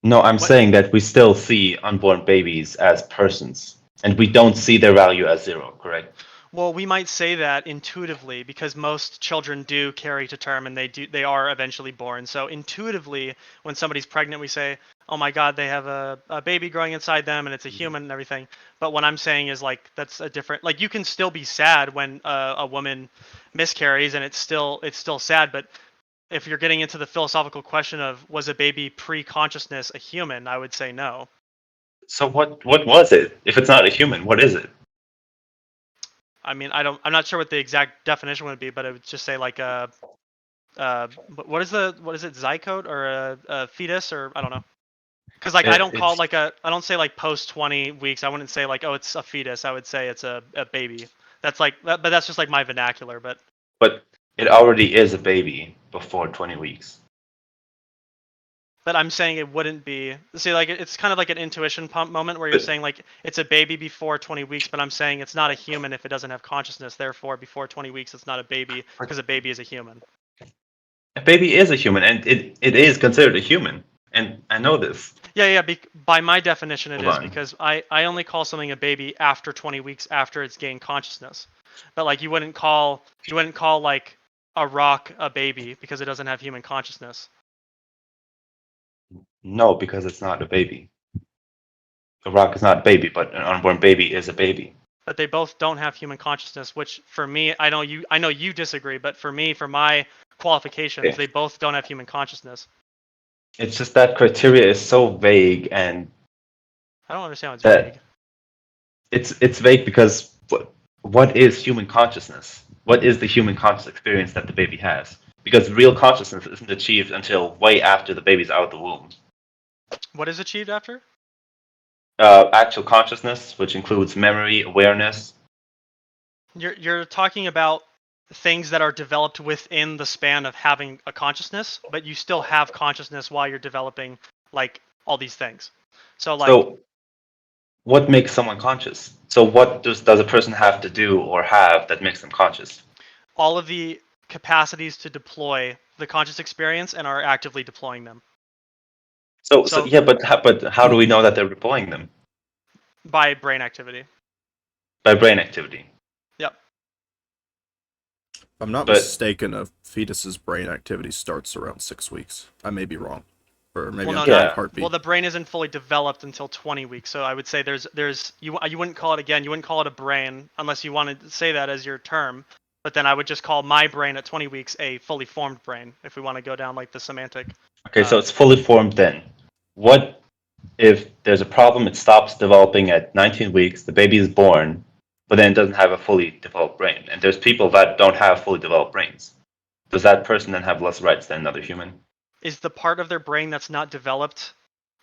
No, I'm What? saying that we still see unborn babies as persons, and we don't see their value as zero, correct? Well, we might say that intuitively because most children do carry to term and they are eventually born. So intuitively, when somebody's pregnant, we say, "Oh my God, they have a baby growing inside them and it's a human and everything." But what I'm saying is like that's a different. Like you can still be sad when a woman miscarries and it's still sad. But if you're getting into the philosophical question of was a baby pre-consciousness a human, I would say no. So what was it? If it's not a human, what is it? I mean, I'm not sure what the exact definition would be, but it would just say like what is it, zygote or a fetus, or I don't know. Because like I don't call it It's like I don't say like post 20 weeks. I wouldn't say like, oh, it's a fetus. I would say it's a baby. That's like that, but that's just like my vernacular. but it already is a baby before 20 weeks. But I'm saying it wouldn't be. See, like it's kind of like an intuition pump moment where you're But saying like it's a baby before 20 weeks, but I'm saying it's not a human if it doesn't have consciousness. Therefore, before 20 weeks, it's not a baby because a baby is a human. a baby is a human, and it is considered a human, and I know this. Yeah. By my definition, it Hold is on. because I only call something a baby after 20 weeks after it's gained consciousness. But like you wouldn't call like a rock a baby because it doesn't have human consciousness. No, because it's not a baby. A rock is not a baby, but an unborn baby is a baby. But they both don't have human consciousness, which for me, I know you disagree, but for me, for my qualifications, Okay. they both don't have human consciousness. It's just that criteria is so vague, and I don't understand what's that vague. it's vague because what is human consciousness? What is the human conscious experience that the baby has? Because real consciousness isn't achieved until way after the baby's out of the womb. What is achieved after? Actual consciousness, which includes memory, awareness. You're talking about things that are developed within the span of having a consciousness, but you still have consciousness while you're developing like all these things. So like So, what makes someone conscious? So, what does a person have to do or have that makes them conscious? all of the capacities to deploy the conscious experience and are actively deploying them. So So yeah, but how do we know that they're deploying them? by brain activity. By brain activity. Yep. If I'm not But mistaken, a fetus's brain activity starts around 6 weeks. I may be wrong, or maybe Well, I'm no, thinking not of yeah, heartbeat. well. The brain isn't fully developed until 20 weeks. So I would say there's you wouldn't call it again. You wouldn't call it a brain unless you wanted to say that as your term. But then I would just call my brain at 20 weeks a fully formed brain if we want to go down like the semantic. okay, so it's fully formed then. What if there's a problem, it stops developing at 19 weeks, the baby is born, but then it doesn't have a fully developed brain? And there's people that don't have fully developed brains. Does that person then have less rights than another human? Is the part of their brain that's not developed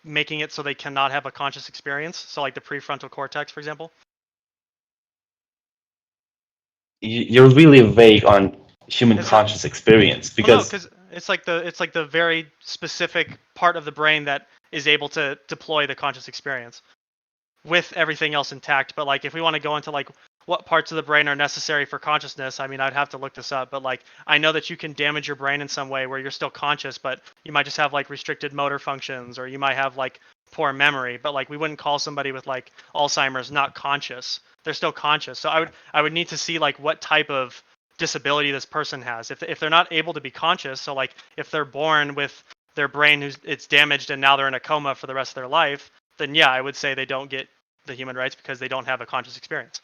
making it so they cannot have a conscious experience? So like the prefrontal cortex, for example. You're really vague on human Is it? conscious experience Well, no, because because it's like the very specific part of the brain that is able to deploy the conscious experience with everything else intact. But like, if we want to go into like what parts of the brain are necessary for consciousness, I mean, I'd have to look this up. But like, I know that you can damage your brain in some way where you're still conscious, but you might just have like restricted motor functions, or you might have like poor memory. But like, we wouldn't call somebody with like Alzheimer's not conscious. They're still conscious. So I would need to see like what type of disability this person has. If they're not able to be conscious, so like if they're born with their brain it's damaged and now they're in a coma for the rest of their life, then yeah, I would say they don't get the human rights because they don't have a conscious experience.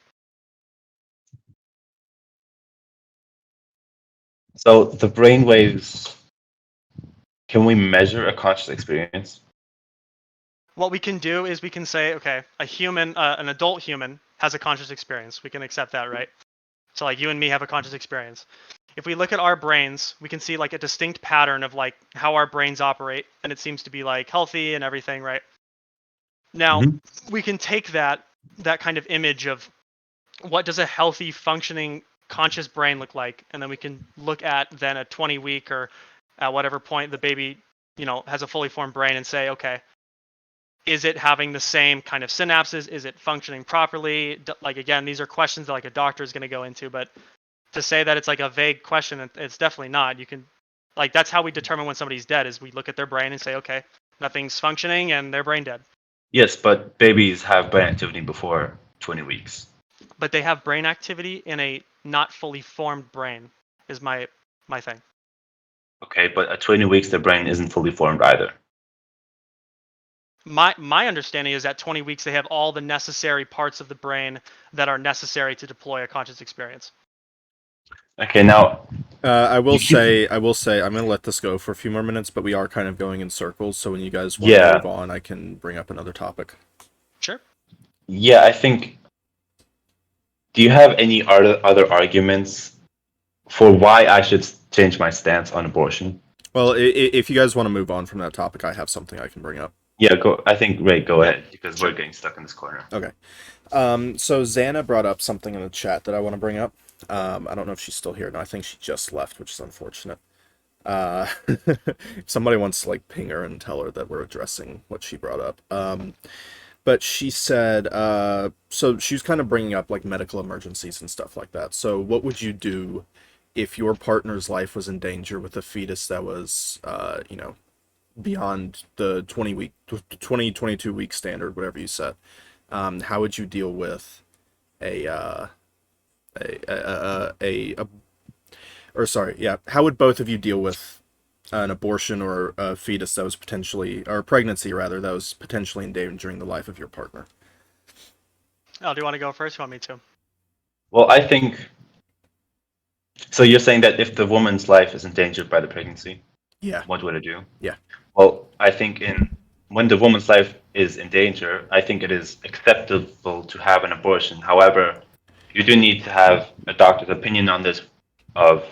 so the brain waves, can we measure a conscious experience? What we can do is we can say, okay, a human, an adult human has a conscious experience. We can accept that, right? So like you and me have a conscious experience. If we look at our brains, we can see like a distinct pattern of like how our brains operate, and it seems to be like healthy and everything, right? Now, Mhm. we can take that kind of image of what does a healthy functioning conscious brain look like, and then we can look at then a 20 week or at whatever point the baby, has a fully formed brain and say, okay, is it having the same kind of synapses? Is it functioning properly? Like again, these are questions that like a doctor is going to go into, but to say that it's like a vague question, it's definitely not. You can, like, that's how we determine when somebody's dead is we look at their brain and say, okay, nothing's functioning and they're brain dead. Yes, but babies have brain activity before 20 weeks. But they have brain activity in a not fully formed brain is my thing. Okay, but at 20 weeks, their brain isn't fully formed either. My understanding is that 20 weeks they have all the necessary parts of the brain that are necessary to deploy a conscious experience. Okay, now I will you keep. say, I'm going to let this go for a few more minutes, but we are kind of going in circles. So when you guys want to Yeah, move on, I can bring up another topic. Sure. yeah, I think. Do you have any other arguments for why I should change my stance on abortion? Well, if you guys want to move on from that topic, I have something I can bring up. Yeah, go. I think Ray, go Yep. ahead because Sure. we're getting stuck in this corner. Okay. So Xana brought up something in the chat that I want to bring up. I don't know if she's still here. No, I think she just left, which is unfortunate. If somebody wants to like ping her and tell her that we're addressing what she brought up. But she said, so she was kind of bringing up like medical emergencies and stuff like that. So what would you do if your partner's life was in danger with a fetus that was, beyond the 22 week standard, whatever you said? How would you deal with a, a or sorry, yeah, how would both of you deal with an abortion or a fetus that was potentially, or a pregnancy rather, that was potentially endangering the life of your partner? Oh, do you want to go first? You want me to? Well, I think so. You're saying that if the woman's life is endangered by the pregnancy, Yeah. what would it do? Yeah. Well, I think when the woman's life is in danger, I think it is acceptable to have an abortion. However, you do need to have a doctor's opinion on this of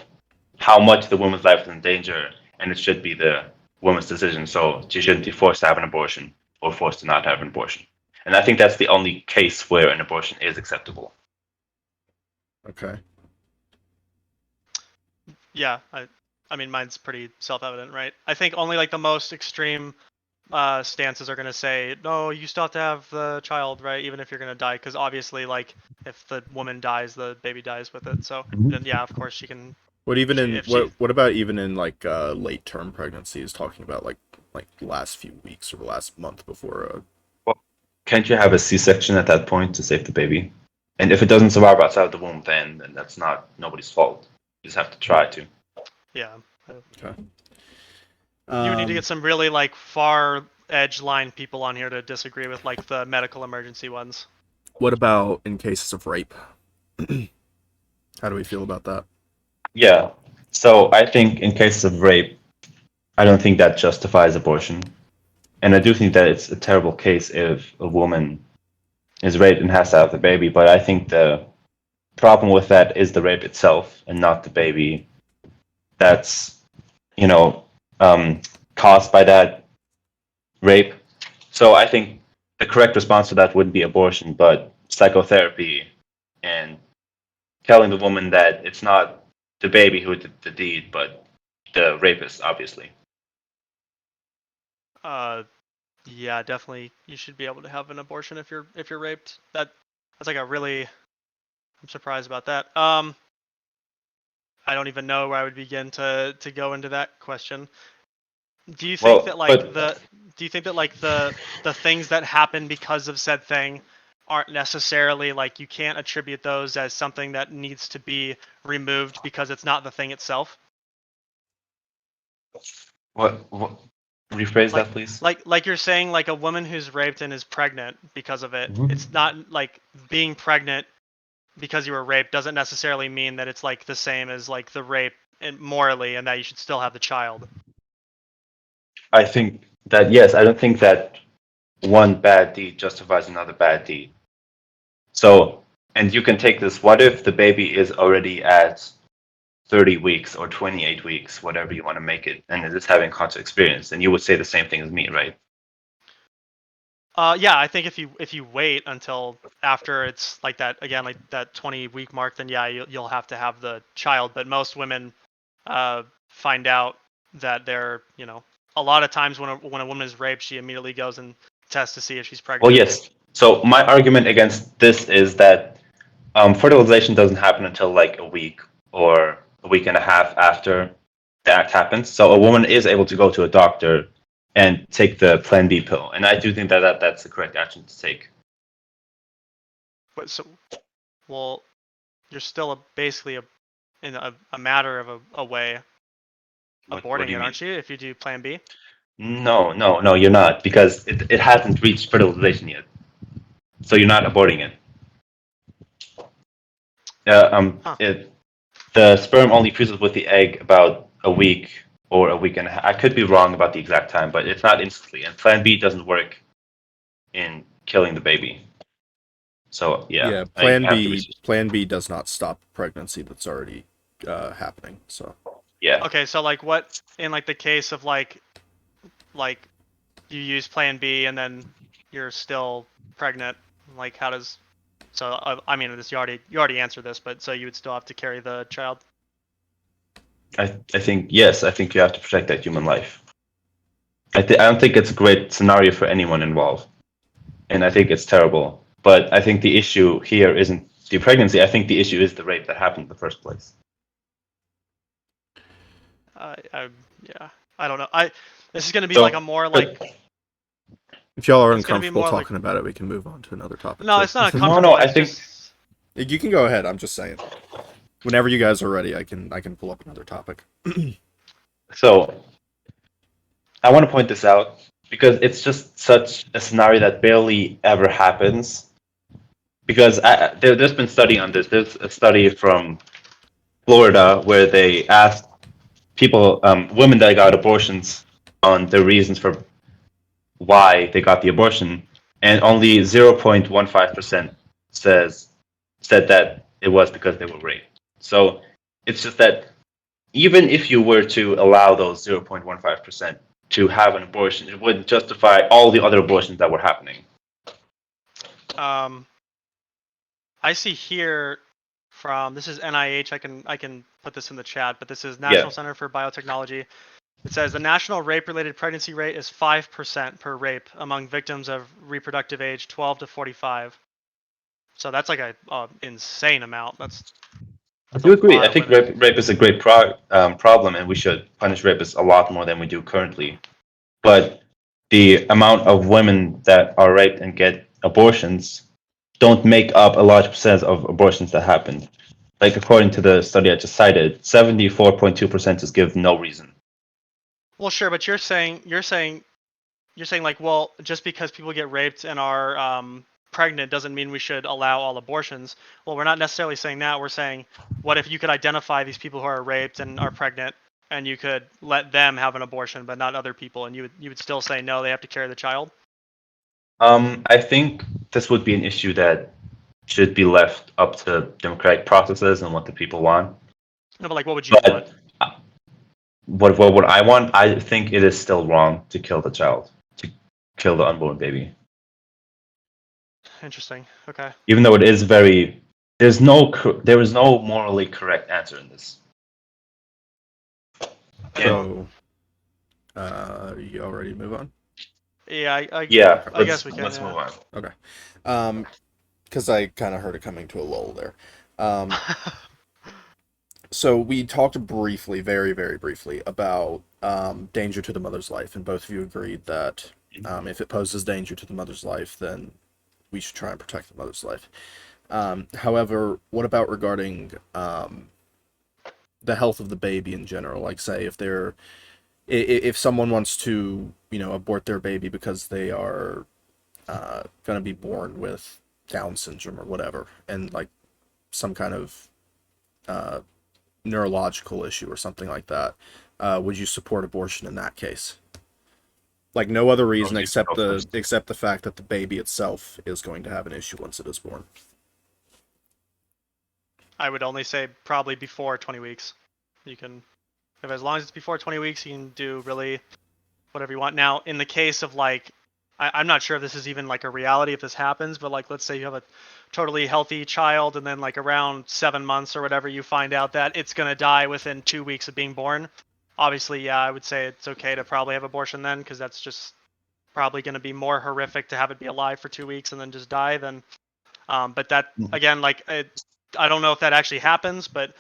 how much the woman's life is in danger, and it should be the woman's decision. So she shouldn't be forced to have an abortion or forced to not have an abortion. And I think that's the only case where an abortion is acceptable. Okay. Yeah, I mean, mine's pretty self-evident, right? I think only like the most extreme stances are gonna say, no, you still have to have the child, right? Even if you're gonna die, because obviously, like, if the woman dies, the baby dies with it. So then, yeah, of course she can. What even She, in if she, what about even in like late term pregnancies? Talking about like the last few weeks or the last month before. Well, can't you have a C-section at that point to save the baby? And if it doesn't survive outside of the womb, then that's not nobody's fault. You just have to try to. yeah, Okay. you would need to get some really like far edge line people on here to disagree with like the medical emergency ones. What about in cases of rape? How do we feel about that? Yeah. So I think in cases of rape, I don't think that justifies abortion. And I do think that it's a terrible case if a woman is raped and has to have the baby. But I think the problem with that is the rape itself and not the baby that's, you know, caused by that rape. So I think the correct response to that would be abortion, but psychotherapy and telling the woman that it's not the baby who did the deed, but the rapist, obviously. Yeah, definitely. You should be able to have an abortion if you're raped. That's like a really. I'm surprised about that. I don't even know where I would begin to go into that question. Do you think that Well, like but the do you think that like the things that happen because of said thing aren't necessarily like you can't attribute those as something that needs to be removed because it's not the thing itself? what rephrase Like that, please? like you're saying like a woman who's raped and is pregnant because of it. Mhm. It's not like being pregnant because you were raped doesn't necessarily mean that it's like the same as like the rape and morally and that you should still have the child. I think that, yes, I don't think that one bad deed justifies another bad deed. So, and you can take this, what if the baby is already at 30 weeks or 28 weeks, whatever you want to make it, and it is having conscious experience, and you would say the same thing as me, right? Yeah, I think if you wait until after it's like that again, like that 20-week mark, then yeah, you'll have to have the child. But most women find out that they're, a lot of times when a woman is raped, she immediately goes and tests to see if she's Well, pregnant. yes. So my argument against this is that fertilization doesn't happen until like a week or a week and a half after the act happens. So a woman is able to go to a doctor and take the Plan B pill, and I do think that that's the correct action to take. But so, well, you're still basically in a matter of a way What aborting do it, you mean? aren't you? If you do Plan B. No, you're not, because it hasn't reached fertilization yet. So you're not aborting it. Huh. The sperm only fuses with the egg about a week or a week and a half. I could be wrong about the exact time, but it's not instantly. And Plan B doesn't work in killing the baby. So yeah, Yeah, I Plan have to B. research. Plan B does not stop pregnancy that's already happening. So Yeah, Okay, so like what in like the case of like you use Plan B and then you're still pregnant, like how does so I mean this you already answered this, but so you would still have to carry the child. I think yes. I think you have to protect that human life. I don't think it's a great scenario for anyone involved, and I think it's terrible. But I think the issue here isn't the pregnancy. I think the issue is the rape that happened in the first place. I yeah, I don't know. This is gonna be like a So, more but like if y'all are it's gonna be uncomfortable more like talking about it, we can move on to another topic. no, too. it's not no, uncomfortable. I It's think just You can go ahead. I'm just saying. Whenever you guys are ready, I can pull up another topic. so. I want to point this out because it's just such a scenario that barely ever happens. Because there's been study on this. There's a study from Florida where they asked people, women that got abortions, on the reasons for why they got the abortion, and only 0.15% said that it was because they were raped. So it's just that even if you were to allow those 0.15% to have an abortion, it wouldn't justify all the other abortions that were happening. Um, I see here from this is NIH. I can put this in the chat, but this is National Center for Biotechnology. It says the national rape-related pregnancy rate is 5% per rape among victims of reproductive age 12 to 45. So that's like a insane amount. I That's a do agree. lot I of think women. rape is a great problem, and we should punish rapists a lot more than we do currently. But the amount of women that are raped and get abortions don't make up a large percentage of abortions that happen. Like according to the study I just cited, 74.2% just give no reason. Well, sure, but you're saying like, well, just because people get raped and are pregnant doesn't mean we should allow all abortions. Well, we're not necessarily saying that. We're saying, what if you could identify these people who are raped and are pregnant, and you could let them have an abortion, but not other people, and you would still say no, they have to carry the child? I think this would be an issue that should be left up to democratic processes and what the people want. No, but like, what would you want? But what would I want? I think it is still wrong to kill the child, to kill the unborn baby. Interesting. Okay. Even though it is very, there is no morally correct answer in this. I So, you all ready to move on? Yeah, Yeah, I guess we can. let's Yeah. move on. Okay. Because I kind of heard it coming to a lull there. So we talked briefly, very, very briefly, about danger to the mother's life, and both of you agreed that if it poses danger to the mother's life, then we should try and protect the mother's life. However, what about regarding the health of the baby in general? Like, say, if someone wants to, abort their baby because they are going to be born with Down syndrome or whatever, and like some kind of neurological issue or something like that, would you support abortion in that case? Like no other reason except the fact that the baby itself is going to have an issue once it is born. I would only say probably before 20 weeks. You can, if as long as it's before 20 weeks, you can do really whatever you want. Now, in the case of like, I'm not sure if this is even like a reality if this happens, but like, let's say you have a totally healthy child and then like around 7 months or whatever, you find out that it's going to die within 2 weeks of being born. Obviously, yeah, I would say it's okay to probably have abortion then, because that's just probably going to be more horrific to have it be alive for 2 weeks and then just die than but that again, like I don't know if that actually happens, but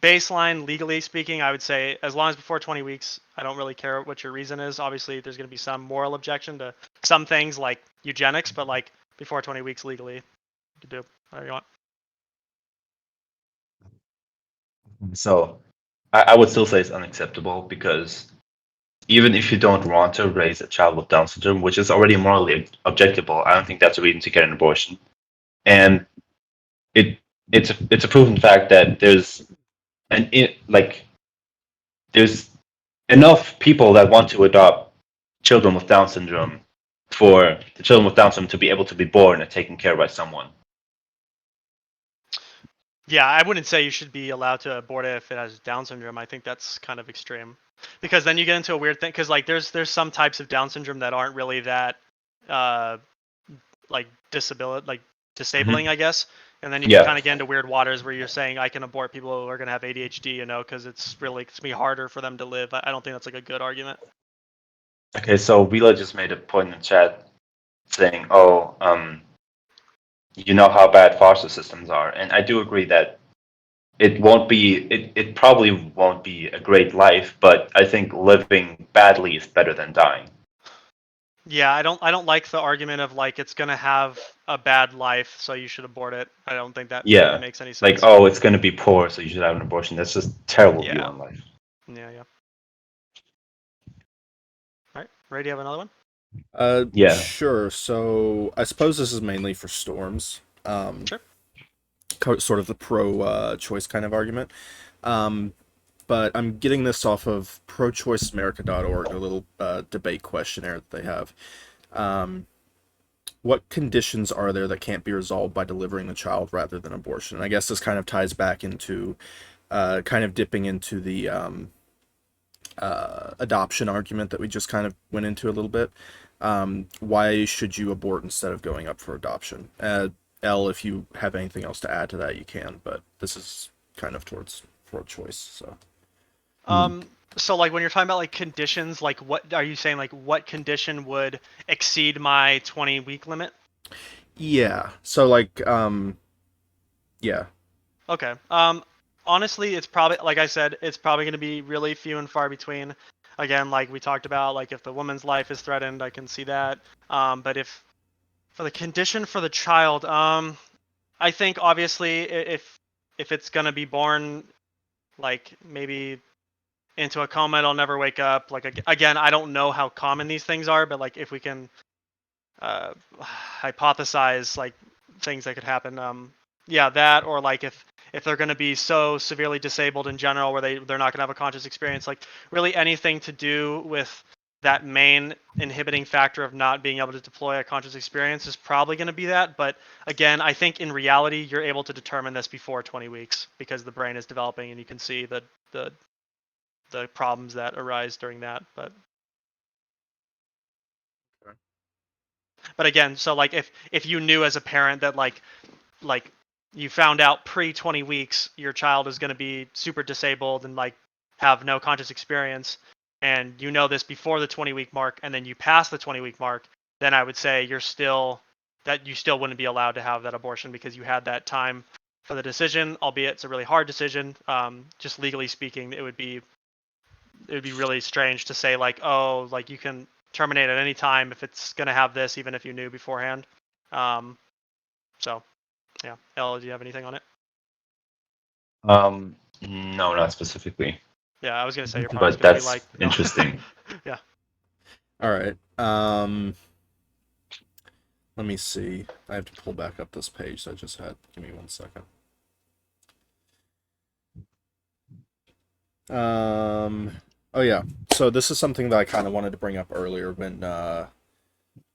baseline legally speaking, I would say as long as before 20 weeks, I don't really care what your reason is. Obviously, there's going to be some moral objection to some things like eugenics, but like before 20 weeks legally, you can do whatever you want. So I would still say it's unacceptable because even if you don't want to raise a child with Down syndrome, which is already morally objectable, I don't think that's a reason to get an abortion. And it's a proven fact that there's there's enough people that want to adopt children with Down syndrome for the children with Down syndrome to be able to be born and taken care of by someone. Yeah, I wouldn't say you should be allowed to abort it if it has Down syndrome. I think that's kind of extreme, because then you get into a weird thing. Because like there's some types of Down syndrome that aren't really that like disabling, I guess. And then you can kind of get into weird waters where you're saying I can abort people who are going to have ADHD, because it's going to be harder for them to live. I don't think that's like a good argument. Okay, so Wheeler just made a point in the chat saying, "Oh, you know how bad foster systems are," and I do agree that it probably won't be a great life, but I think living badly is better than dying. Yeah, I don't like the argument of like it's gonna have a bad life, so you should abort it. I don't think that really makes any sense. Like, oh, it's going to be poor, so you should have an abortion. That's just a terrible view on life. Yeah. All right. Ray, do you have another one? Yeah. Sure. So I suppose this is mainly for Storms. Sure. Sort of the pro-choice kind of argument. Um, but I'm getting this off of prochoiceamerica.org, a little debate questionnaire that they have. What conditions are there that can't be resolved by delivering the child rather than abortion? And I guess this kind of ties back into kind of dipping into the adoption argument that we just kind of went into a little bit. Why should you abort instead of going up for adoption? Elle, if you have anything else to add to that, you can, but this is kind of towards pro-choice. So like when you're talking about like conditions, like what are you saying? Like what condition would exceed my 20-week limit? Yeah. So like, yeah. Okay. Honestly, it's probably, like I said, it's probably going to be really few and far between. Again, like we talked about, like if the woman's life is threatened, I can see that. But if for the condition for the child, I think obviously if it's going to be born, like maybe into a coma, it'll never wake up. Like again, I don't know how common these things are, but like if we can uh, hypothesize like things that could happen, yeah, that, or like if they're going to be so severely disabled in general where they're not going to have a conscious experience, like really anything to do with that main inhibiting factor of not being able to deploy a conscious experience is probably going to be that. But again, I think in reality you're able to determine this before 20 weeks because the brain is developing and you can see the problems that arise during that. But again, so like if you knew as a parent that like you found out pre 20 weeks your child is going to be super disabled and like have no conscious experience, and you know this before the 20-week mark, and then you pass the 20-week mark, then I would say you still wouldn't be allowed to have that abortion because you had that time for the decision, albeit it's a really hard decision. Just legally speaking, it would be really strange to say like, oh, like you can terminate at any time if it's going to have this, even if you knew beforehand. So yeah, Elle, do you have anything on it? No, not specifically, Yeah, I was gonna say you're probably just but gonna be that's like, no. interesting. Yeah. All right. Let me see. I have to pull back up this page that I just had. Give me 1 second. Oh yeah. So this is something that I kind of wanted to bring up earlier when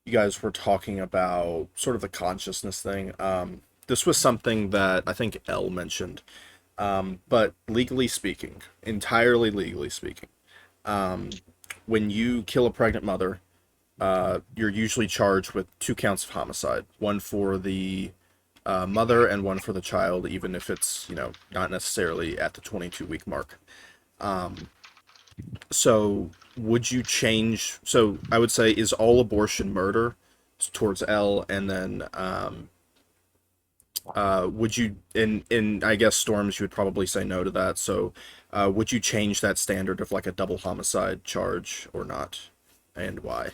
you guys were talking about sort of the consciousness thing. This was something that I think Elle mentioned. But legally speaking, entirely legally speaking, when you kill a pregnant mother, you're usually charged with 2 counts of homicide, one for the mother and one for the child, even if it's, not necessarily at the 22-week mark. So would you change? So I would say, is all abortion murder towards L, and then would you, in I guess Storms, you would probably say no to that. So would you change that standard of like a double homicide charge or not, and why?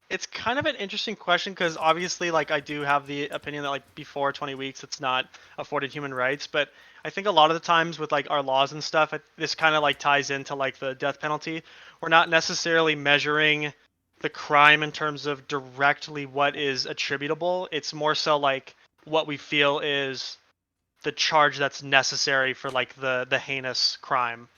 It's kind of an interesting question because obviously, like, I do have the opinion that like before 20 weeks, it's not afforded human rights. But I think a lot of the times with like our laws and stuff, this kind of like ties into like the death penalty. We're not necessarily measuring the crime in terms of directly what is attributable. It's more so like what we feel is the charge that's necessary for like the heinous crime.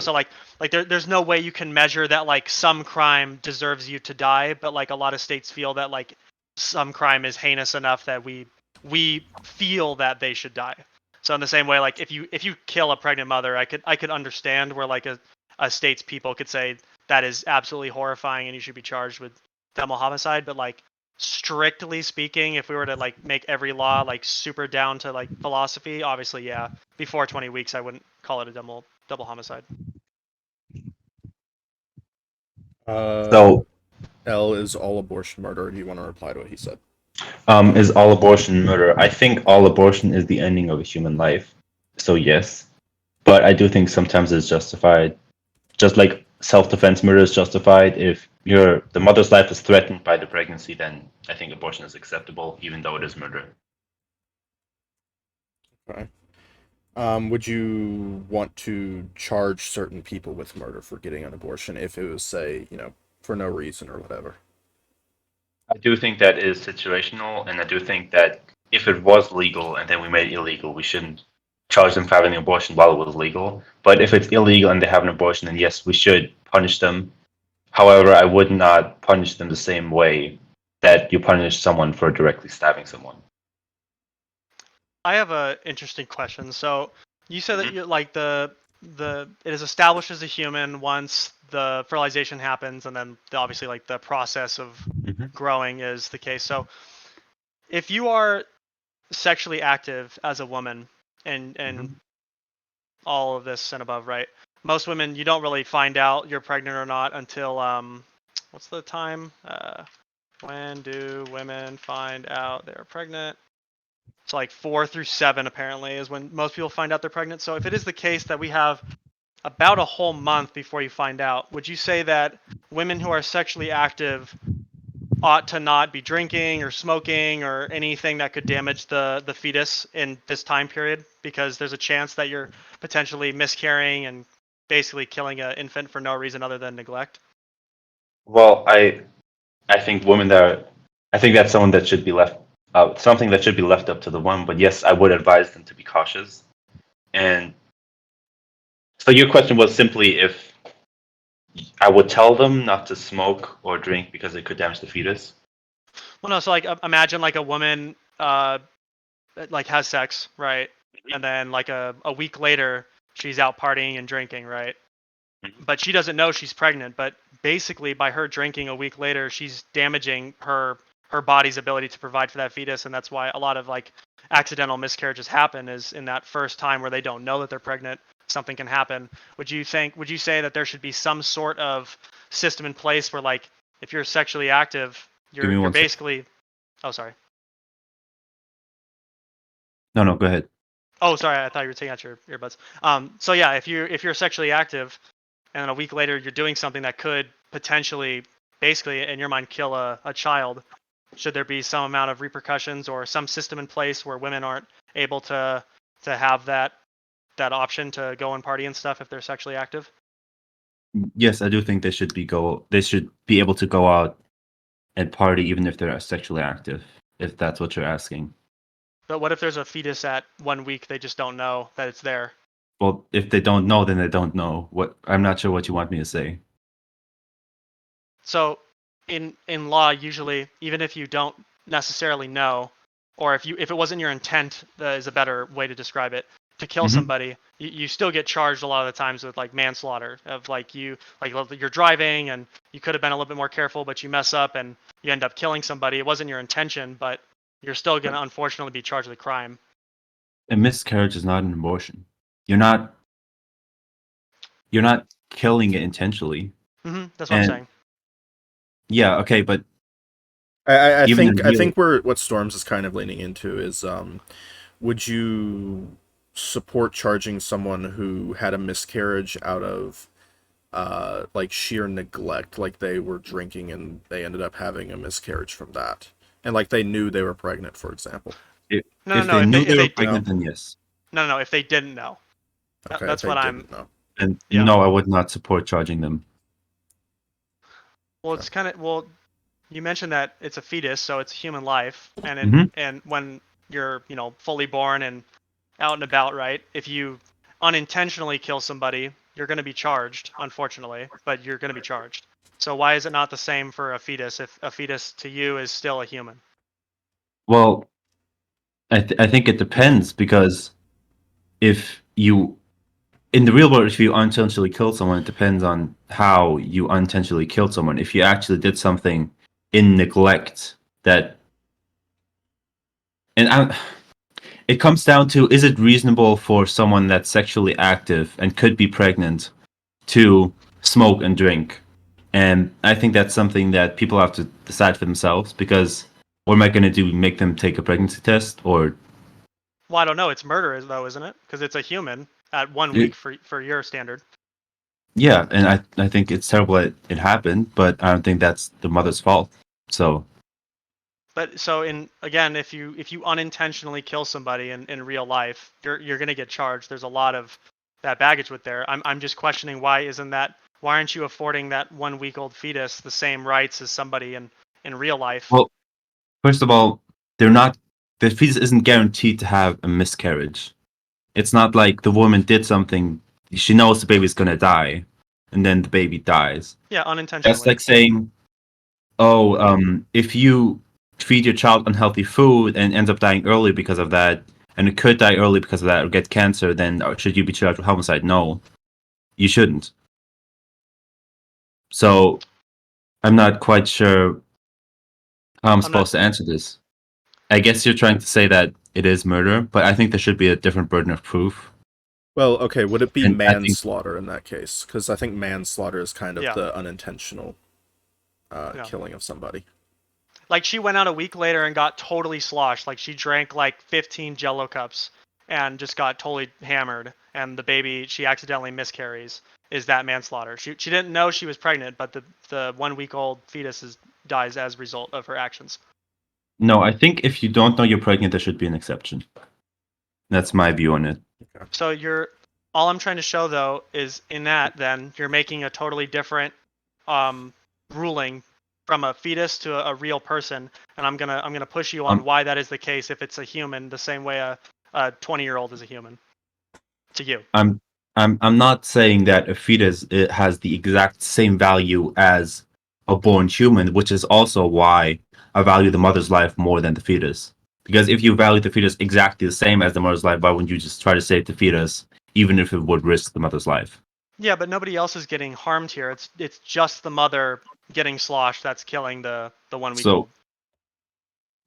So like there's no way you can measure that like some crime deserves you to die, but like a lot of states feel that like some crime is heinous enough that we feel that they should die. So in the same way, like if you kill a pregnant mother, I could understand where like a state's people could say that is absolutely horrifying and you should be charged with double homicide. But like strictly speaking, if we were to like make every law like super down to like philosophy, obviously, yeah, before 20 weeks, I wouldn't call it a double homicide. Uh, So, L, is all abortion murder? Do you want to reply to what he said? is all abortion murder? I think all abortion is the ending of a human life. So yes, but I do think sometimes it's justified. Just like self-defense murder is justified. If the mother's life is threatened by the pregnancy, then I think abortion is acceptable, even though it is murder. Okay. Would you want to charge certain people with murder for getting an abortion if it was, say, for no reason or whatever? I do think that is situational, and I do think that if it was legal and then we made it illegal, we shouldn't charge them for having an abortion while it was legal. But if it's illegal and they have an abortion, then yes, we should punish them. However, I would not punish them the same way that you punish someone for directly stabbing someone. I have a interesting question. So you said that Mhm. you like it is established as a human once the fertilization happens, and then obviously like the process of Mhm. growing is the case. So if you are sexually active as a woman and Mhm. all of this and above, right? Most women, you don't really find out you're pregnant or not until what's the time? When do women find out they're pregnant? It's like 4 through 7 apparently is when most people find out they're pregnant. So if it is the case that we have about a whole month before you find out, would you say that women who are sexually active ought to not be drinking or smoking or anything that could damage the fetus in this time period, because there's a chance that you're potentially miscarrying and basically killing an infant for no reason other than neglect? Well, I think I think that's someone that should be left something that should be left up to the woman. But yes, I would advise them to be cautious. And so your question was simply if I would tell them not to smoke or drink because it could damage the fetus. Well, no. So like imagine like a woman like has sex, right? And then like a week later she's out partying and drinking, right? Mhm. But she doesn't know she's pregnant, but basically by her drinking a week later she's damaging her body's ability to provide for that fetus, and that's why a lot of like accidental miscarriages happen is in that first time where they don't know that they're pregnant, something can happen. Would you say that there should be some sort of system in place where like if you're sexually active, Give me you're one sec. basically oh sorry. No, no, go ahead. Oh, sorry. I thought you were taking out your earbuds. So yeah, if you're sexually active, and then a week later you're doing something that could potentially, basically, in your mind, kill a child, should there be some amount of repercussions or some system in place where women aren't able to have that option to go and party and stuff if they're sexually active? Yes, I do think they should be able to go out and party even if they're sexually active, if that's what you're asking. But what if there's a fetus at 1 week, they just don't know that it's there? Well, if they don't know, then they don't know. What I'm not sure what you want me to say. So in law, usually, even if you don't necessarily know, or if it wasn't your intent, is a better way to describe it, to kill Hmm. somebody, you still get charged a lot of the times with like manslaughter of like you're driving and you could have been a little bit more careful, but you mess up and you end up killing somebody. It wasn't your intention, but you're still gonna unfortunately be charged with a crime. A miscarriage is not an abortion. You're not you're not killing it intentionally. That's what I'm And saying. yeah, okay, but I even think in real what Storms is kind of leaning into is, would you support charging someone who had a miscarriage out of like sheer neglect, like they were drinking and they ended up having a miscarriage from that, and like they knew they were pregnant, for example? if, No, no, if no. they If they knew if they were they did, No. pregnant, then yes. no. If they didn't know, Okay, if that's they what I'm. didn't know. And Yeah. no, I would not support charging them. Well, Okay. it's kind of well. You mentioned that it's a fetus, so it's human life, and Hmm. when you're fully born and out and about, right? If you unintentionally kill somebody, you're going to be charged, unfortunately, but you're going to be charged. So why is it not the same for a fetus if a fetus to you is still a human? Well, I think it depends because if you in the real world, if you unintentionally kill someone, it depends on how you unintentionally killed someone. If you actually did something in neglect, that and it comes down to, is it reasonable for someone that's sexually active and could be pregnant to smoke and drink? And I think that's something that people have to decide for themselves, because what am I going to do? Make them take a pregnancy test? Or Well, I don't know. It's murder, though, isn't it? Because it's a human at 1 week for your standard. yeah, and I think it's terrible that it happened, but I don't think that's the mother's fault. So But so if you unintentionally kill somebody in real life, you're gonna get charged. There's a lot of that baggage with there. I'm just questioning why aren't you affording that 1 week old fetus the same rights as somebody in real life? Well, first of all, they're not. The fetus isn't guaranteed to have a miscarriage. It's not like the woman did something. She knows the baby's gonna die, and then the baby dies. Yeah, That's unintentionally. like saying, "Oh, if you feed your child unhealthy food and ends up dying early because of that, and it could die early because of that, or get cancer, then should you be charged with homicide?" No, you shouldn't. So I'm not quite sure how I'm I'm not. supposed to answer this. I guess you're trying to say that it is murder, but I think there should be a different burden of proof. Well, okay, would it be And I think manslaughter in that case? Because I think manslaughter is kind of Yeah. the unintentional Yeah. killing of somebody. Like she went out a week later and got totally sloshed. Like she drank like 15 Jello cups and just got totally hammered. And the baby, she accidentally miscarries. Is that manslaughter? She didn't know she was pregnant, but the 1 week old fetus dies as a result of her actions. no, I think if you don't know you're pregnant, there should be an exception. That's my view on it. So all I'm trying to show though is in that then you're making a totally different ruling from a fetus to a real person, and I'm gonna push you on Um, why that is the case if it's a human, the same way a 20-year-old is a human to you. I'm I'm not saying that a fetus it has the exact same value as a born human, which is also why I value the mother's life more than the fetus. Because if you value the fetus exactly the same as the mother's life, why wouldn't you just try to save the fetus, even if it would risk the mother's life? Yeah, but nobody else is getting harmed here. It's just the mother getting sloshed that's killing the 1 week So, old.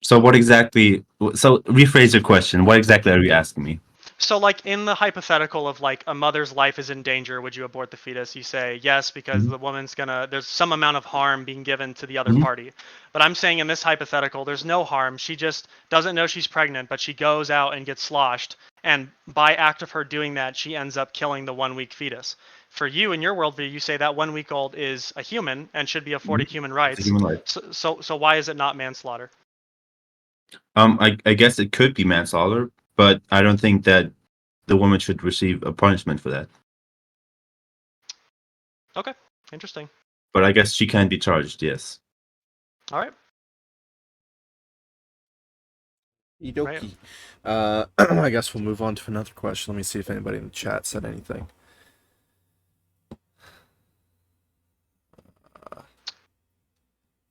so what exactly? So rephrase your question. What exactly are you asking me? So, like in the hypothetical of like a mother's life is in danger, would you abort the fetus? You say yes because Mhm. the woman's there's some amount of harm being given to the other Mhm. party. But I'm saying in this hypothetical, there's no harm. She just doesn't know she's pregnant, but she goes out and gets sloshed. And by act of her doing that, she ends up killing the 1 week fetus. For you, in your worldview, you say that 1 week old is a human and should be afforded human It's a rights. human life. So why is it not manslaughter? I guess it could be manslaughter, but I don't think that the woman should receive a punishment for that. Okay, interesting. But I guess she can be charged, yes. All right. Right. Okie I guess we'll move on to another question. Let me see if anybody in the chat said anything.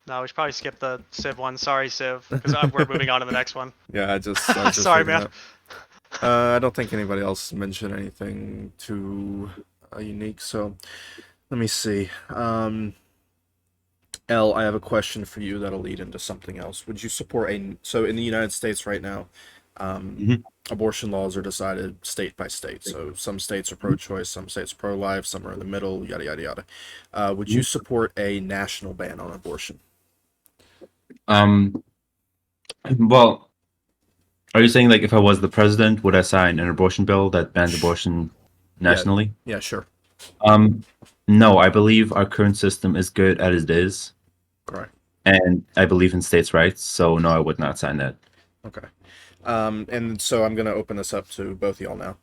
No, we should probably skip the Civ one. Sorry, Civ, because we're moving on to the next one. Yeah, I was just Sorry, reading man. that. I don't think anybody else mentioned anything too unique. So let me see. L, I have a question for you that'll lead into something else. Would you support so in the United States right now, Mhm. abortion laws are decided state by state. So some states are pro-choice, some states are pro-life, some are in the middle, yada yada yada. Would you support a national ban on abortion? Um, well, are you saying like if I was the president, would I sign an abortion bill that bans abortion Yeah, nationally? yeah, sure. Um, no, I believe our current system is good as it is, Correct. and I believe in states' rights, so no, I would not sign that. Okay. And so I'm going to open this up to both of y'all now.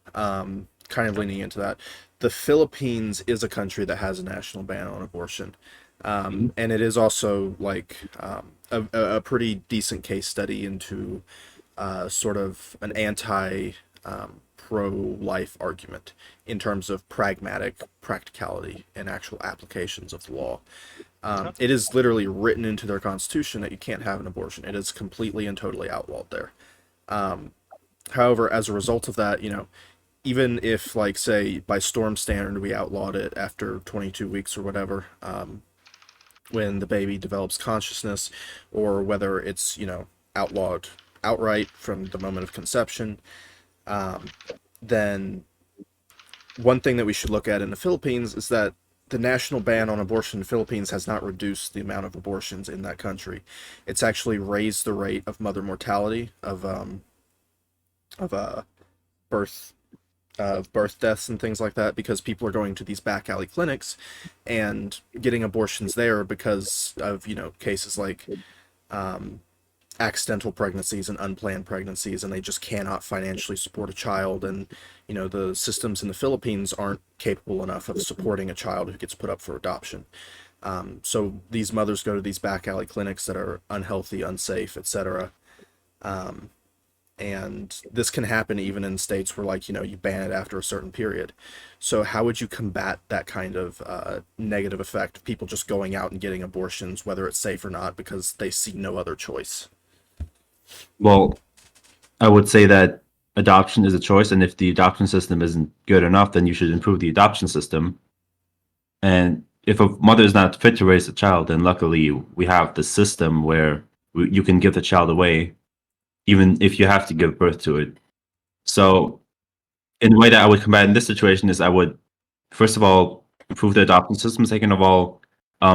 Kind of leaning into that. The Philippines is a country that has a national ban on abortion. And it is also like a pretty decent case study into sort of an anti pro-life argument in terms of pragmatic practicality and actual applications of the law. It is literally written into their constitution that you can't have an abortion. It is completely and totally outlawed there. However, as a result of that, even if, like, say, by storm standard, we outlawed it after 22 weeks or whatever, when the baby develops consciousness, or whether it's, outlawed outright from the moment of conception, then one thing that we should look at in the Philippines is that the national ban on abortion in the Philippines has not reduced the amount of abortions in that country. It's actually raised the rate of mother mortality of birth birth deaths and things like that, because people are going to these back alley clinics and getting abortions there because of cases like accidental pregnancies and unplanned pregnancies, and they just cannot financially support a child. And the systems in the Philippines aren't capable enough of supporting a child who gets put up for adoption. So these mothers go to these back alley clinics that are unhealthy, unsafe, etc. And this can happen even in states where, like, you ban it after a certain period. So how would you combat that kind of negative effect of people just going out and getting abortions, whether it's safe or not, because they see no other choice? Well, I would say that adoption is a choice, and if the adoption system isn't good enough, then you should improve the adoption system. And if a mother is not fit to raise a child, then luckily we have the system where you can give the child away, even if you have to give birth to it. So, in the way that I would combat in this situation is I would, first of all, improve the adoption system. Second of all,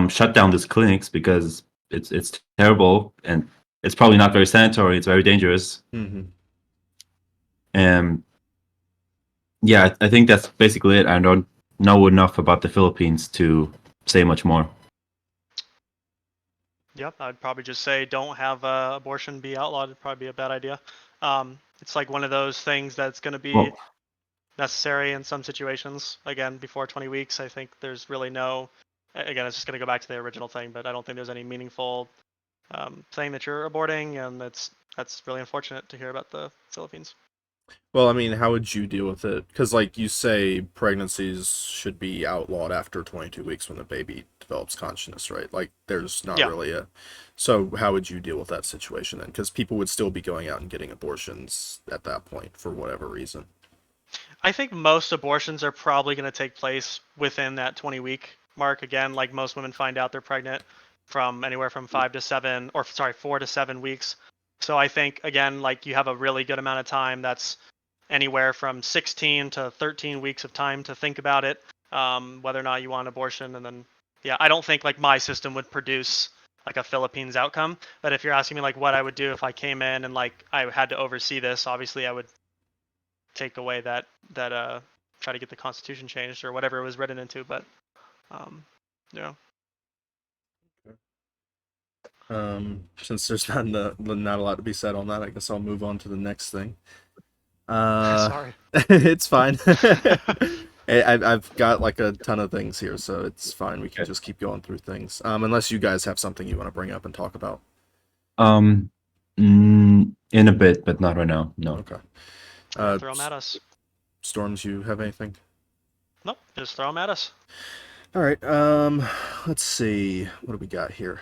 shut down these clinics because it's terrible and it's probably not very sanitary. It's very dangerous. Mm-hmm. And yeah, I think that's basically it. I don't know enough about the Philippines to say much more. Yep, I'd probably just say don't have abortion be outlawed. It'd probably be a bad idea. It's like one of those things that's going to be Well, necessary in some situations. Again, before 20 weeks, I think there's really no. Again, it's just going to go back to the original thing, but I don't think there's any meaningful thing that you're aborting, and that's really unfortunate to hear about the Philippines. Well, I mean, how would you deal with it? Because, like you say, pregnancies should be outlawed after 22 weeks when the baby develops consciousness, right? Like, there's not Yeah. really a. So, how would you deal with that situation then? Because people would still be going out and getting abortions at that point for whatever reason. I think most abortions are probably going to take place within that 20-week mark. Again, like most women find out they're pregnant from anywhere from 4 to 7 weeks. So I think, again, like you have a really good amount of time. That's anywhere from 16 to 13 weeks of time to think about it, whether or not you want an abortion. And then, yeah, I don't think like my system would produce like a Philippines outcome. But if you're asking me like what I would do if I came in and like I had to oversee this, obviously I would take away that try to get the constitution changed or whatever it was written into. But yeah. Since there's not a lot to be said on that, I guess I'll move on to the next thing. Sorry. It's fine. I've got like a ton of things here, so it's fine. We can just keep going through things. Unless you guys have something you want to bring up and talk about. In a bit, but not right now. No. Okay. Throw them at us. Storms, you have anything? Nope, just throw them at us. All right. Let's see. What do we got here?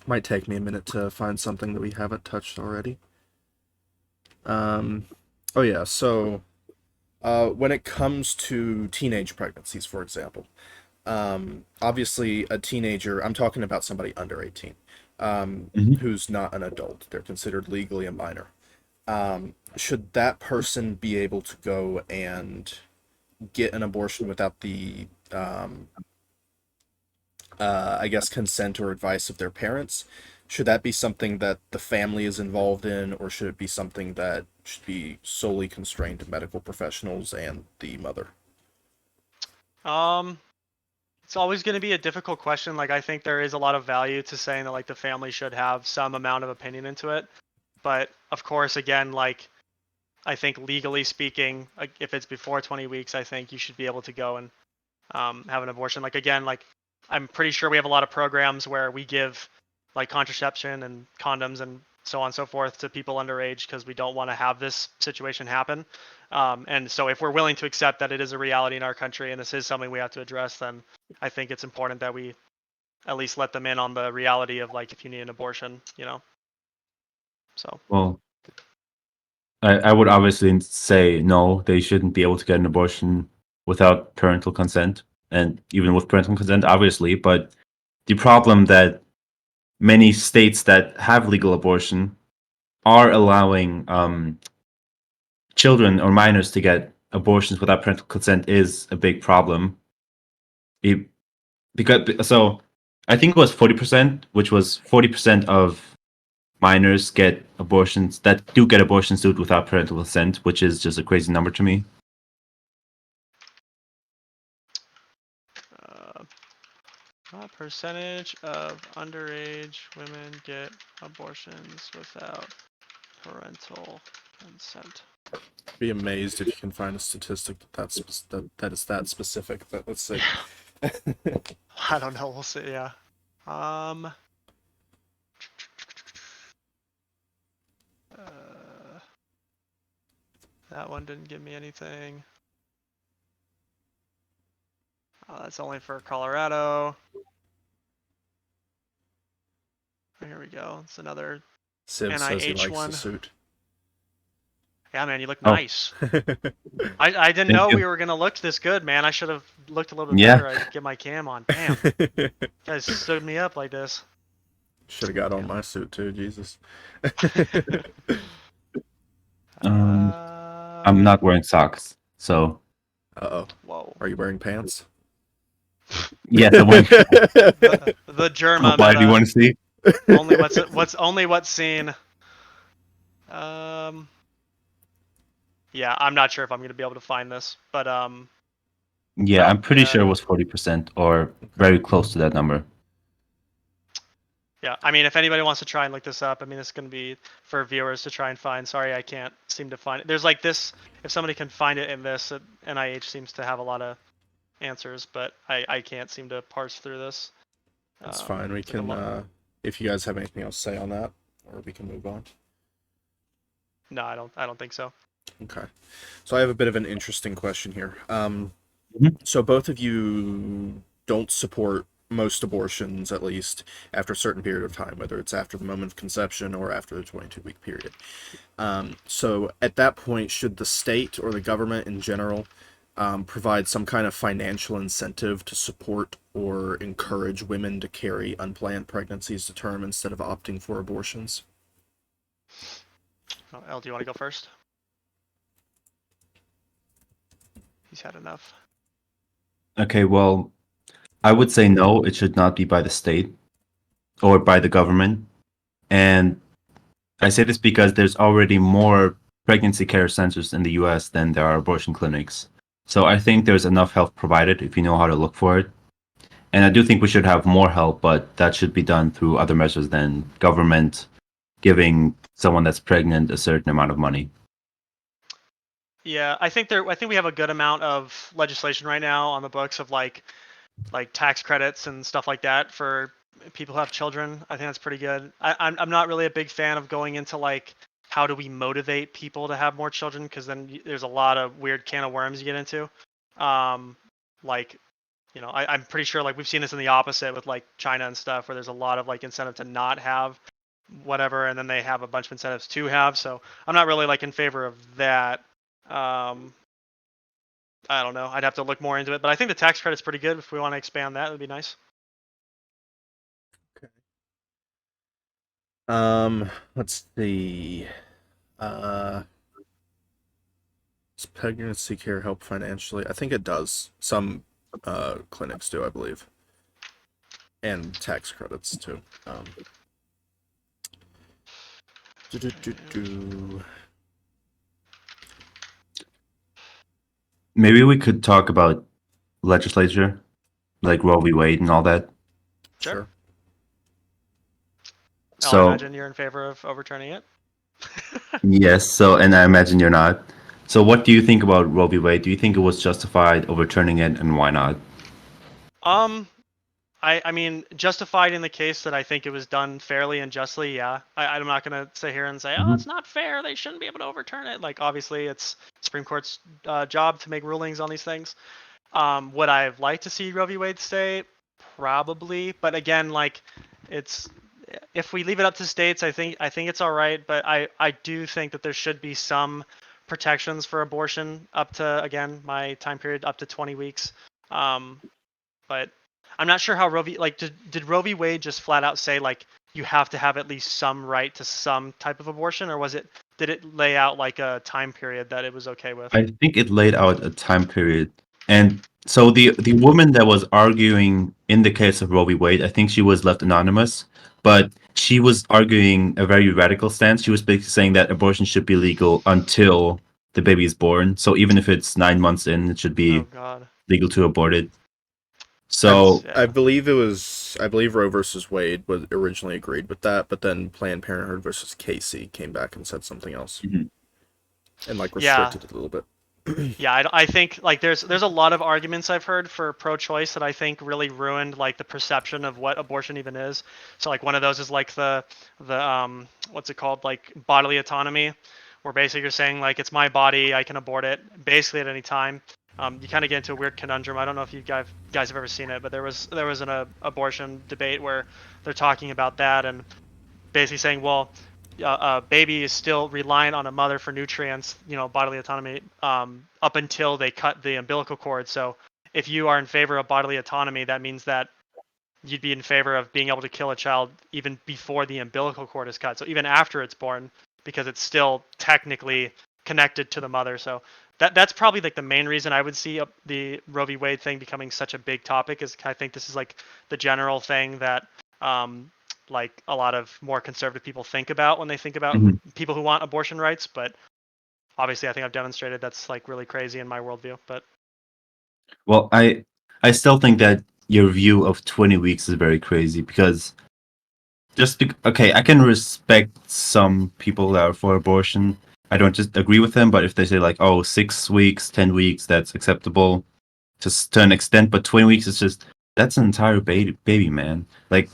Might take me a minute to find something that we haven't touched already. Oh yeah. So, when it comes to teenage pregnancies, for example, obviously a teenager. I'm talking about somebody under 18, who's not an adult. They're considered legally a minor. Should that person be able to go and get an abortion without the I guess consent or advice of their parents? Should that be something that the family is involved in, or should it be something that should be solely constrained to medical professionals and the mother? It's always going to be a difficult question. Like I think there is a lot of value to saying that like the family should have some amount of opinion into it, but of course, again, like I think legally speaking, like, if it's before 20 weeks, I think you should be able to go and have an abortion. Like again, like I'm pretty sure we have a lot of programs where we give like contraception and condoms and so on and so forth to people underage because we don't want to have this situation happen. And so if we're willing to accept that it is a reality in our country and this is something we have to address, then I think it's important that we at least let them in on the reality of like if you need an abortion, you know. So Well, I would obviously say no, they shouldn't be able to get an abortion without parental consent, and even with parental consent, obviously. But the problem that many states that have legal abortion are allowing children or minors to get abortions without parental consent is a big problem. Because so I think it was 40%, which was 40% of minors get abortions that do get abortions due without parental consent, which is just a crazy number to me. not percentage of underage women get abortions without parental consent. Be amazed if you can find a statistic that is that specific. But let's see. I don't know. We'll see. Yeah. Uh, that one didn't give me anything. Oh, that's only for Colorado. Here we go. It's another Civ says he NIH likes one. the suit. Yeah, man, you look Oh. nice. I didn't Thank know you. we were gonna look this good, man. I should have looked a little bit Yeah. better. I get my cam on. Damn, you guys stood me up like this. Should have got on my suit too, Jesus. I'm not wearing socks, so Uh-oh. Whoa. Are you wearing pants? yes, I'm wearing. The Germa Why do you meta. want to see? Only what's seen. Yeah, I'm not sure if I'm gonna be able to find this, but Yeah, I'm pretty yeah. sure it was 40% or very close to that number. Yeah, I mean, if anybody wants to try and look this up, I mean, it's going to be for viewers to try and find. Sorry, I can't seem to find it. There's like this, if somebody can find it in this, NIH seems to have a lot of answers, but I can't seem to parse through this. That's fine. We it's like a can, if you guys have anything else to say on that, or we can move on. No, I don't think so. Okay. So I have a bit of an interesting question here. So both of you don't support most abortions, at least after a certain period of time, whether it's after the moment of conception or after the 22-week period. So at that point, should the state or the government in general provide some kind of financial incentive to support or encourage women to carry unplanned pregnancies to term instead of opting for abortions? Oh, El, do you want to go first? He's had enough. Okay, well, I would say no, it should not be by the state or by the government. And I say this because there's already more pregnancy care centers in the US than there are abortion clinics. So I think there's enough help provided if you know how to look for it. And I do think we should have more help, but that should be done through other measures than government giving someone that's pregnant a certain amount of money. Yeah, I think we have a good amount of legislation right now on the books of like tax credits and stuff like that for people who have children. I think that's pretty good. I'm not really a big fan of going into like how do we motivate people to have more children, because then there's a lot of weird can of worms you get into. Like, you know, I'm pretty sure like we've seen this in the opposite with like China and stuff, where there's a lot of like incentive to not have whatever, and then they have a bunch of incentives to have. So I'm not really like in favor of that. I don't know. I'd have to look more into it, but I think the tax credit's pretty good. If we want to expand that, it would be nice. Let's see. Does pregnancy care help financially? I think it does. Some clinics do, I believe. And tax credits too. Maybe we could talk about legislature, like Roe v. Wade and all that. Sure. So, I'll imagine you're in favor of overturning it. yes, so, and I imagine you're not. So what do you think about Roe v. Wade? Do you think it was justified overturning it, and why not? I mean, justified in the case that I think it was done fairly and justly, yeah. I'm not going to sit here and say, oh, it's not fair, they shouldn't be able to overturn it. Like, obviously, it's Supreme Court's job to make rulings on these things. Would I have liked to see Roe v. Wade stay? Probably. But again, like, it's if we leave it up to states, I think it's all right. But I do think that there should be some protections for abortion up to, again, my time period, up to 20 weeks. But I'm not sure how Roe v. Like, did Roe v. Wade just flat out say like you have to have at least some right to some type of abortion, or did it lay out like a time period that it was okay with? I think it laid out a time period. And so the woman that was arguing in the case of Roe v. Wade, I think she was left anonymous, but she was arguing a very radical stance. She was basically saying that abortion should be legal until the baby is born. So even if it's 9 months in, it should be legal to abort it. So I believe Roe versus Wade was originally agreed with that, but then Planned Parenthood versus Casey came back and said something else Mhm. and like Yeah, restricted it a little bit. yeah. I think like there's a lot of arguments I've heard for pro-choice that I think really ruined like the perception of what abortion even is. So like one of those is like the what's it called, like bodily autonomy, where basically you're saying like it's my body, I can abort it basically at any time. You kind of get into a weird conundrum. I don't know if you guys have ever seen it, but there was an abortion debate where they're talking about that and basically saying, well, a baby is still reliant on a mother for nutrients, bodily autonomy, up until they cut the umbilical cord. So if you are in favor of bodily autonomy, that means that you'd be in favor of being able to kill a child even before the umbilical cord is cut. So even after it's born, because it's still technically connected to the mother. So that's probably like the main reason I would see the Roe v. Wade thing becoming such a big topic. Is I think this is like the general thing that um, like a lot of more conservative people think about when they think about Mhm. people who want abortion rights. But obviously, I think I've demonstrated that's like really crazy in my worldview. But well, I still think that your view of 20 weeks is very crazy because okay, I can respect some people that are for abortion. I don't just agree with them, but if they say like, oh, 6 weeks, 10 weeks, that's acceptable to an extent, but 20 weeks is just that's an entire baby, man. Like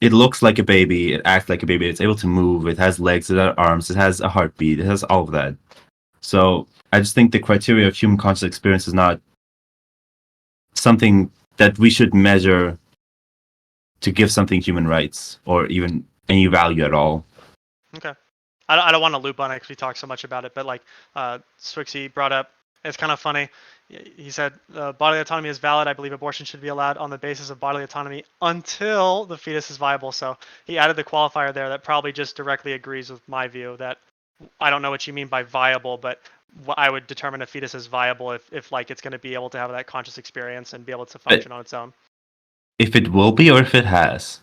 it looks like a baby, it acts like a baby, it's able to move, it has legs, it has arms, it has a heartbeat, it has all of that. So I just think the criteria of human conscious experience is not something that we should measure to give something human rights or even any value at all. okay. I don't want to loop on it because we talked so much about it, but like Swixy brought up, it's kind of funny. He said bodily autonomy is valid. I believe abortion should be allowed on the basis of bodily autonomy until the fetus is viable. So he added the qualifier there that probably just directly agrees with my view that I don't know what you mean by viable, but I would determine a fetus is viable if like it's going to be able to have that conscious experience and be able to But function on its own. if it will be or if it has.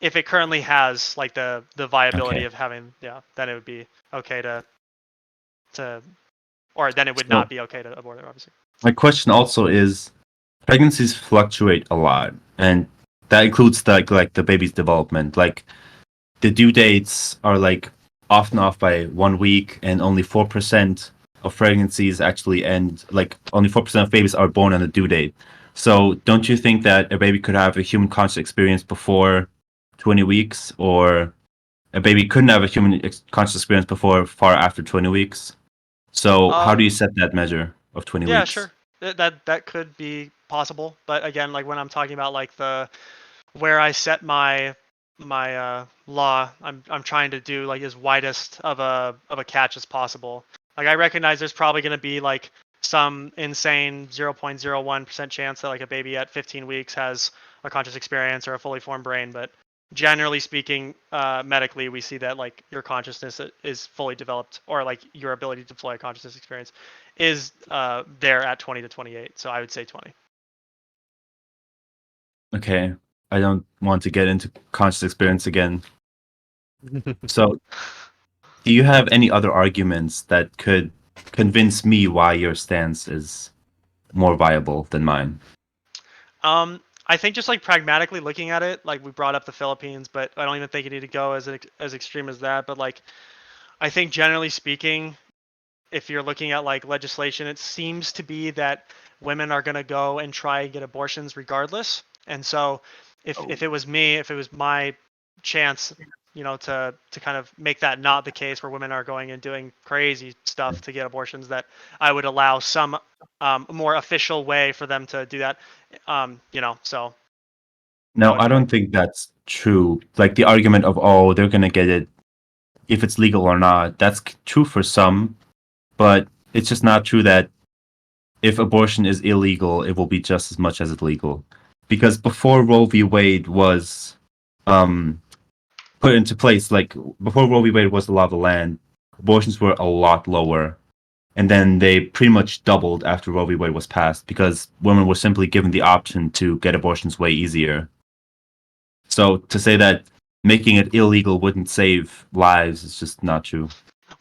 If it currently has like the viability Okay. of having, yeah, then it would be okay to or then it would So not be okay to abort it, obviously. my question also is pregnancies fluctuate a lot and that includes like the baby's development. Like the due dates are like often off by 1 week and only 4% of pregnancies actually end like only 4% of babies are born on the due date. So don't you think that a baby could have a human conscious experience before 20 weeks or a baby couldn't have a conscious experience before far after 20 weeks? So how do you Um, set that measure of 20 yeah, weeks? sure. That could be possible, but again, like when I'm talking about like the where I set my law, I'm trying to do like as widest of a catch as possible. Like I recognize there's probably going to be like some insane 0.01% chance that like a baby at 15 weeks has a conscious experience or a fully formed brain, but generally speaking, medically, we see that like your consciousness is fully developed, or like your ability to deploy a consciousness experience is there at 20 to 28. So I would say 20. Okay. I don't want to get into conscious experience again. So do you have any other arguments that could convince me why your stance is more viable than mine? I think just like pragmatically looking at it, like we brought up the Philippines, but I don't even think you need to go as extreme as that. But like, I think generally speaking, if you're looking at like legislation, it seems to be that women are going to go and try and get abortions regardless. And so, if Oh. it was me, if it was my chance, to kind of make that not the case, where women are going and doing crazy stuff to get abortions, that I would allow some more official way for them to do that. So that No, would I be like, don't think that's true. Like the argument of, oh, they're gonna get it if it's legal or not. That's true for some, but it's just not true that if abortion is illegal, it will be just as much as it's legal. Because before Roe v. Wade was um, put into place, like before Roe v. Wade was the law of the land, abortions were a lot lower. And then they pretty much doubled after Roe v. Wade was passed because women were simply given the option to get abortions way easier. So to say that making it illegal wouldn't save lives is just not true.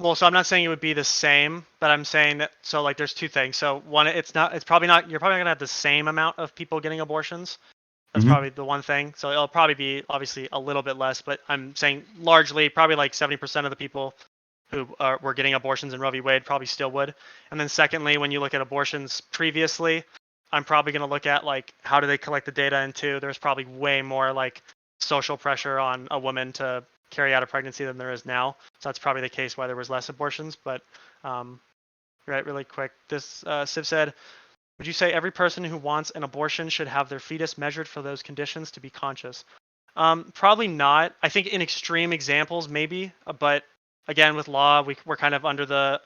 Well, so I'm not saying it would be the same, but I'm saying that, so like there's two things. So one, it's probably not, you're probably not gonna have the same amount of people getting abortions. That's Mhm. probably the one thing. So it'll probably be obviously a little bit less, but I'm saying largely probably like 70% of the people who were getting abortions in Roe v. Wade probably still would. And then secondly, when you look at abortions previously, I'm probably going to look at like how do they collect the data into. There's probably way more like social pressure on a woman to carry out a pregnancy than there is now. So that's probably the case why there was less abortions. But right, really quick, this Civ said, would you say every person who wants an abortion should have their fetus measured for those conditions to be conscious? Probably not. I think in extreme examples, maybe, but again, with law, we're kind of under the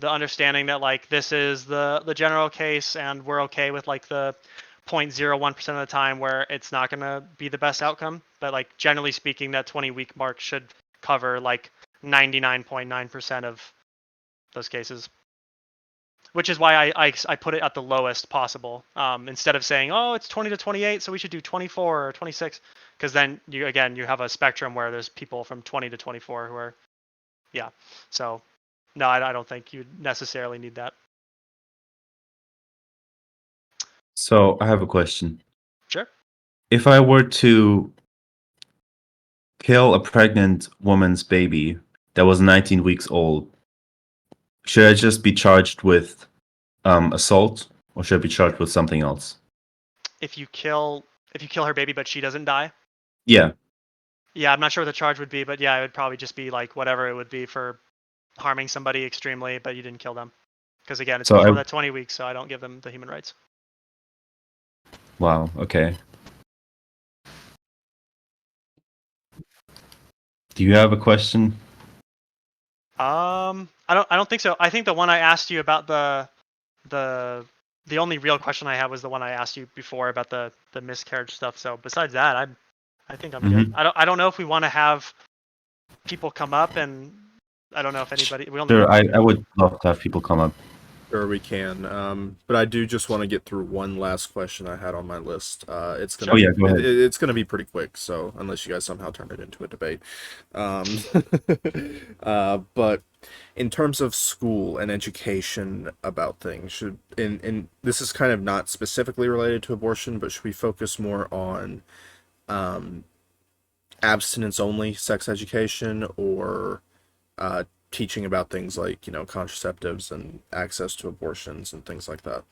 understanding that like this is the general case, and we're okay with like the 0.01% of the time where it's not gonna be the best outcome. But like generally speaking, that 20-week mark should cover like 99.9% of those cases, which is why I put it at the lowest possible, instead of saying, oh, it's 20 to 28, so we should do 24 or 26, because then you have a spectrum where there's people from 20 to 24 who are, yeah. So no, I don't think you necessarily need that. So I have a question. Sure. If I were to kill a pregnant woman's baby that was 19 weeks old, should I just be charged with assault, or should I be charged with something else? If you kill her baby but she doesn't die, Yeah. yeah, I'm not sure what the charge would be, but yeah, it would probably just be like whatever it would be for harming somebody extremely, but you didn't kill them. Because again, it's So before I. that 20 weeks, so I don't give them the human rights. Wow. Okay. Do you have a question? I don't think so. I think the one I asked you about the the only real question I had was the one I asked you before about the miscarriage stuff. So besides that, I think I'm good. Mhm. I don't know if we want to have people come up, and I don't know if anybody. We only Sure. have. I would love to have people come up. Sure, we can. But I do just want to get through one last question I had on my list. It's gonna Oh be yeah, go ahead. it's gonna be pretty quick. So unless you guys somehow turn it into a debate, um, but in terms of school and education about things, should and this is kind of not specifically related to abortion, but should we focus more on um, abstinence only sex education, or uh, teaching about things like contraceptives and access to abortions and things like that?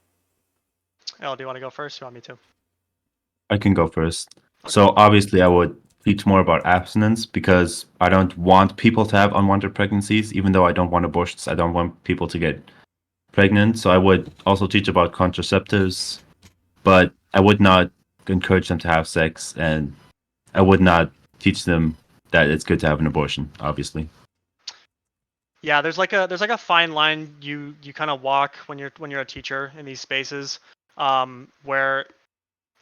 Oh, do you want to go first? Or you want me to? I can go first. Okay. So obviously, I would teach more about abstinence because I don't want people to have unwanted pregnancies. Even though I don't want abortions, I don't want people to get pregnant. So I would also teach about contraceptives, but I would not encourage them to have sex, and I would not teach them that it's good to have an abortion. Obviously. Yeah, there's like a fine line you kind of walk when you're a teacher in these spaces, where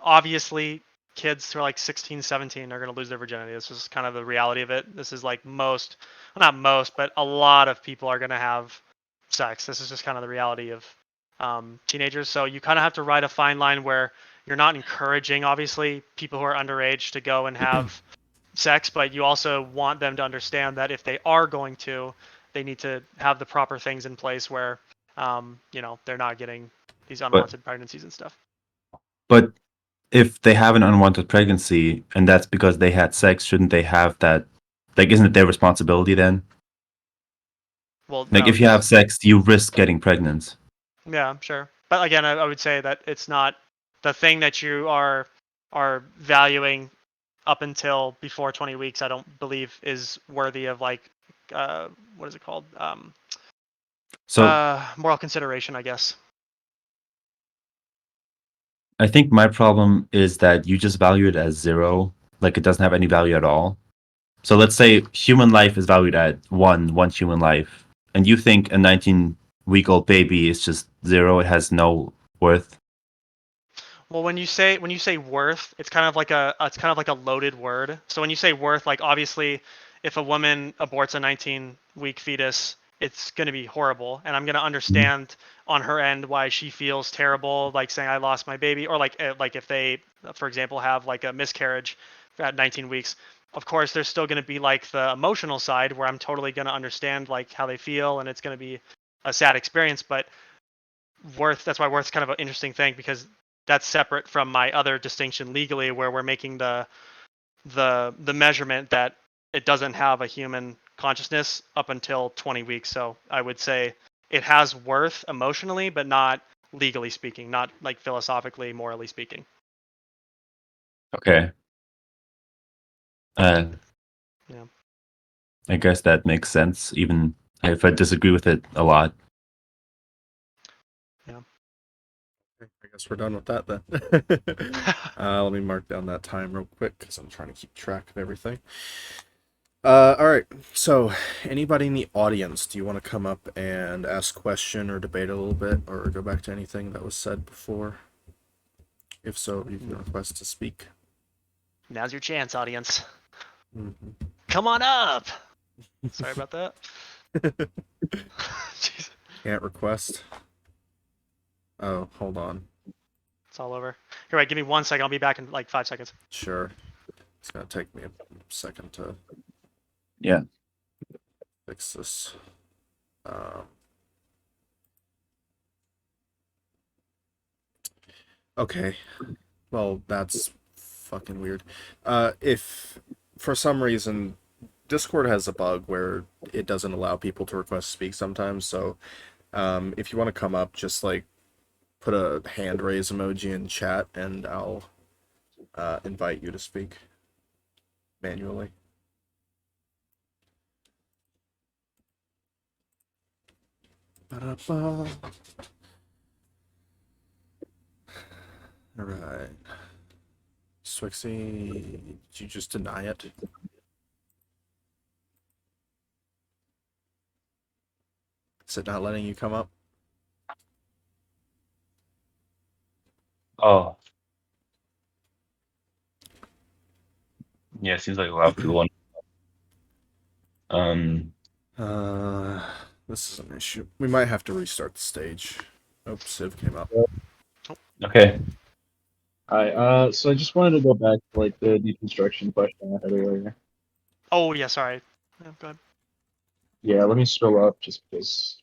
obviously kids who are like 16, 17 are going to lose their virginity. This is kind of the reality of it. This is like most, well, not most, but a lot of people are going to have sex. This is just kind of the reality of teenagers. So you kind of have to ride a fine line where you're not encouraging, obviously, people who are underage to go and have sex, but you also want them to understand that if they are going to, they need to have the proper things in place where, they're not getting these But unwanted pregnancies and stuff. but if they have an unwanted pregnancy and that's because they had sex, shouldn't they have that? Like, isn't it their responsibility then? Well, Like, no, if you have because sex, you risk getting pregnant. yeah, sure. But again, I would say that it's not the thing that you are valuing up until before 20 weeks. I don't believe is worthy of like, what is it called? So Moral consideration, I guess. I think my problem is that you just value it as zero, like it doesn't have any value at all. So let's say human life is valued at one human life, and you think a 19-week-old baby is just zero, it has no worth. Well, when you say worth, it's kind of like a loaded word. So when you say worth, like obviously, if a woman aborts a 19-week fetus, it's going to be horrible, and I'm going to Mhm. understand on her end why she feels terrible, like saying I lost my baby, or like if they, for example, have like a miscarriage at 19 weeks. of course, there's still going to be like the emotional side where I'm totally going to understand like how they feel, and it's going to be a sad experience. But that's why worth's kind of an interesting thing, because that's separate from my other distinction legally, where we're making the measurement that it doesn't have a human consciousness up until 20 weeks. So I would say it has worth emotionally, but not legally speaking, not like philosophically, morally speaking. Okay. Yeah. I guess that makes sense, even if I disagree with it a lot. Yeah. I guess we're done with that then. Let me mark down that time real quick because I'm trying to keep track of everything. All right. So, anybody in the audience, do you want to come up and ask a question or debate a little bit, or go back to anything that was said before? If so, you can request to speak. Now's your chance, audience. Mm-hmm. Come on up. Sorry about that. Jeez. Can't request. Oh, hold on. It's all over. Here, wait, give me 1 second. I'll be back in like 5 seconds. Sure. It's gonna take me a second to Yeah. fix this. Okay. Well, that's fucking weird. If for some reason Discord has a bug where it doesn't allow people to request to speak sometimes, so if you want to come up, just like put a hand raise emoji in chat and I'll invite you to speak manually. Ba-da-ba. All right. Swixy, did you just deny it? Is it not letting you come up? Oh. Yeah, it seems like a lot of people want. This is an issue. We might have to restart the stage. Oh, Civ came up. Okay. Hi. So I just wanted to go back to like the deconstruction question I had earlier. Oh, yeah, sorry. Yeah, go ahead. Yeah, let me scroll up just because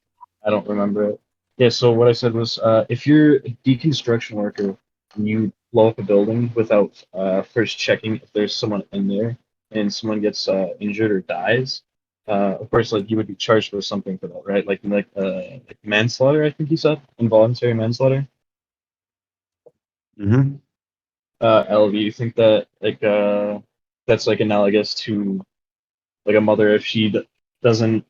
I don't remember it. Yeah, so what I said was, if you're a deconstruction worker and you blow up a building without first checking if there's someone in there and someone gets injured or dies, of course, like you would be charged with something for that, right? Like manslaughter, I think you said, involuntary manslaughter. Mm-hmm. L, do you think that that's like analogous to like a mother if she doesn't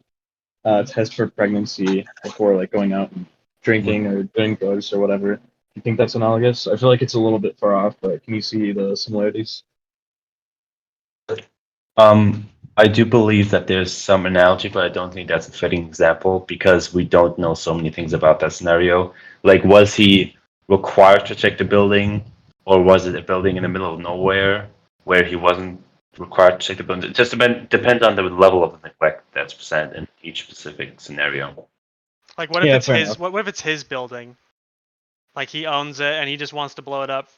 test for pregnancy before like going out and drinking or doing drugs or whatever? You think that's analogous? I feel like it's a little bit far off, but can you see the similarities? I do believe that there's some analogy, but I don't think that's a fitting example because we don't know so many things about that scenario. Like, was he required to check the building, or was it a building in the middle of nowhere where he wasn't required to check the building? It just depends on the level of neglect that's present in each specific scenario. Like, what if Yeah, it's fair his? enough. What if it's his building? Like, he owns it and he just wants to blow it up,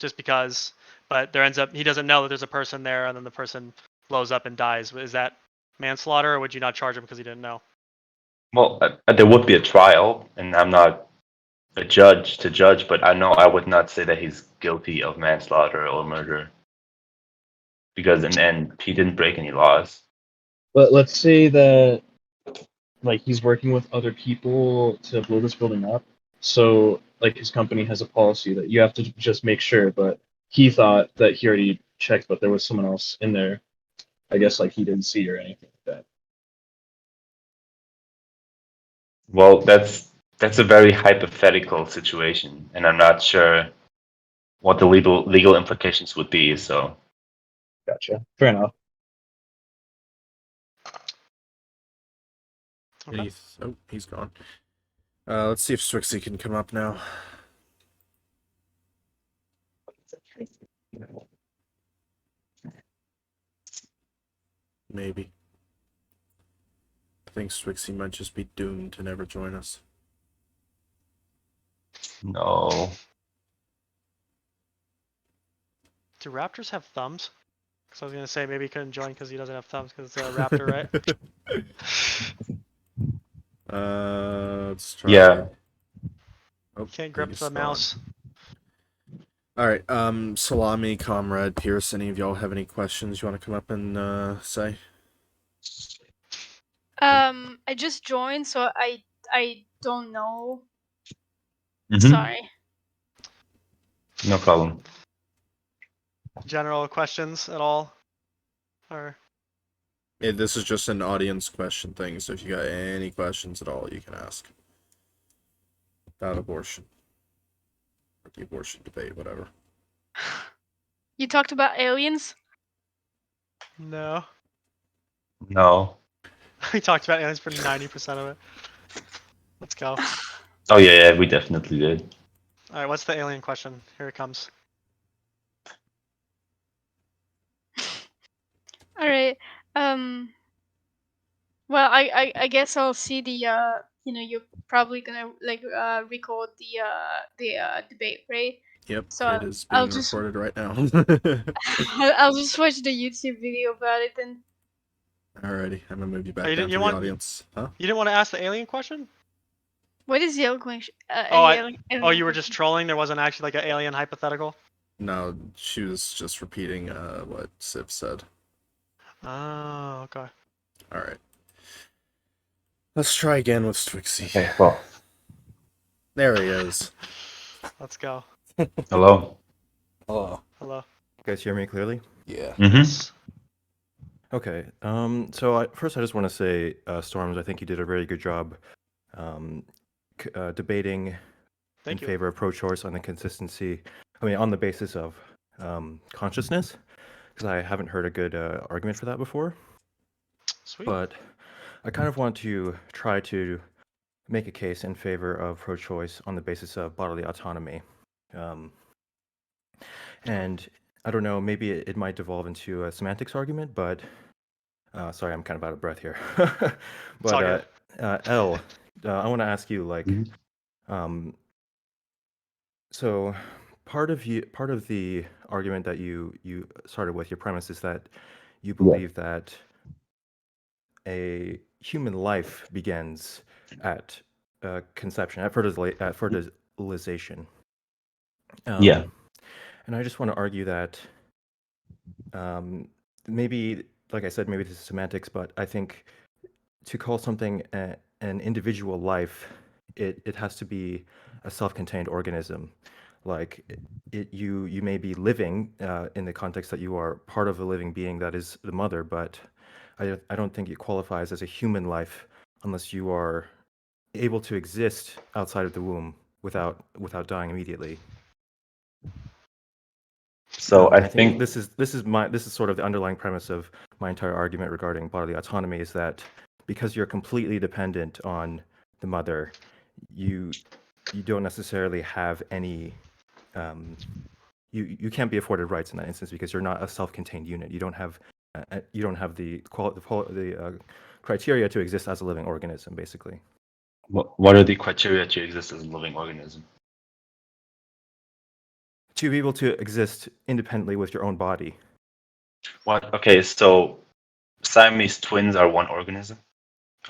just because. But he doesn't know that there's a person there, and then the person blows up and dies. Is that manslaughter, or would you not charge him because he didn't know? Well, there would be a trial, and I'm not a judge to judge, but I know I would not say that he's guilty of manslaughter or murder because in the end he didn't break any laws. But let's say that like he's working with other people to blow this building up. So like his company has a policy that you have to just make sure, but he thought that he already checked, but there was someone else in there. I guess like he didn't see or anything like that. Well, that's a very hypothetical situation, and I'm not sure what the legal implications would be. So Gotcha. Fair enough. Okay. Oh, he's gone. Let's see if Swixy can come up now. Maybe. I think Swixy might just be doomed to never join us. no, Do raptors have thumbs? So I was gonna say maybe he couldn't join because he doesn't have thumbs because it's a raptor, right? Let's try. Yeah. Oh, Can't he grip just the spawned. mouse. All right. Salami, Comrade, Pierce. Any of y'all have any questions you want to come up and say? I just joined, so I don't know. Mhm. Sorry. No problem. General questions at all? Or This is just an audience question thing, so if you got any questions at all, you can ask. About abortion. Or the abortion debate, whatever. You talked about aliens? no? No. We talked about aliens for 90% of it. Let's go. Oh yeah, we definitely did. All right, what's the alien question? Here it comes. All right. Well, I guess I'll see the you're probably gonna record the debate, right? Yep, So it is I'll being just recorded right now. I'll just watch the YouTube video about it then. Alrighty, I'm gonna move you back you down didn't- to you the want- audience. Huh? You didn't want to ask the alien question? What is the alien? Oh, you were just trolling? There wasn't actually like an alien hypothetical? No, she was just repeating what Sip said. Oh, okay. Alright. Let's try again with Twixie. Okay, well. There he is. Let's go. Hello. Hello. Hello. You guys hear me clearly? Yeah. Mm-hmm. Yes. Okay. So first, I just want to say, Storms, I think you did a very good job debating Thank in you. favor of pro-choice on the consistency. I mean, on the basis of consciousness, because I haven't heard a good argument for that before. Sweet. But I kind of want to try to make a case in favor of pro-choice on the basis of bodily autonomy. And I don't know, maybe it might devolve into a semantics argument, but sorry, I'm kind of out of breath here. It's all good. Elle, I want to ask you, like, Mhm. so part of the argument that you started with, your premise is that you believe that a human life begins at conception, at fertilization. Yeah. And I just want to argue that maybe, like I said, maybe this is semantics, but I think to call something an individual life, it has to be a self-contained organism. Like you may be living in the context that you are part of a living being that is the mother, but I don't think it qualifies as a human life unless you are able to exist outside of the womb without dying immediately. So I I think think this is sort of the underlying premise of my entire argument regarding bodily autonomy, is that because you're completely dependent on the mother, you don't necessarily have any you can't be afforded rights in that instance because you're not a self-contained unit. You don't have the criteria to exist as a living organism, basically. what are the criteria to exist as a living organism? To be able to exist independently with your own body. What? Okay, so Siamese twins are one organism,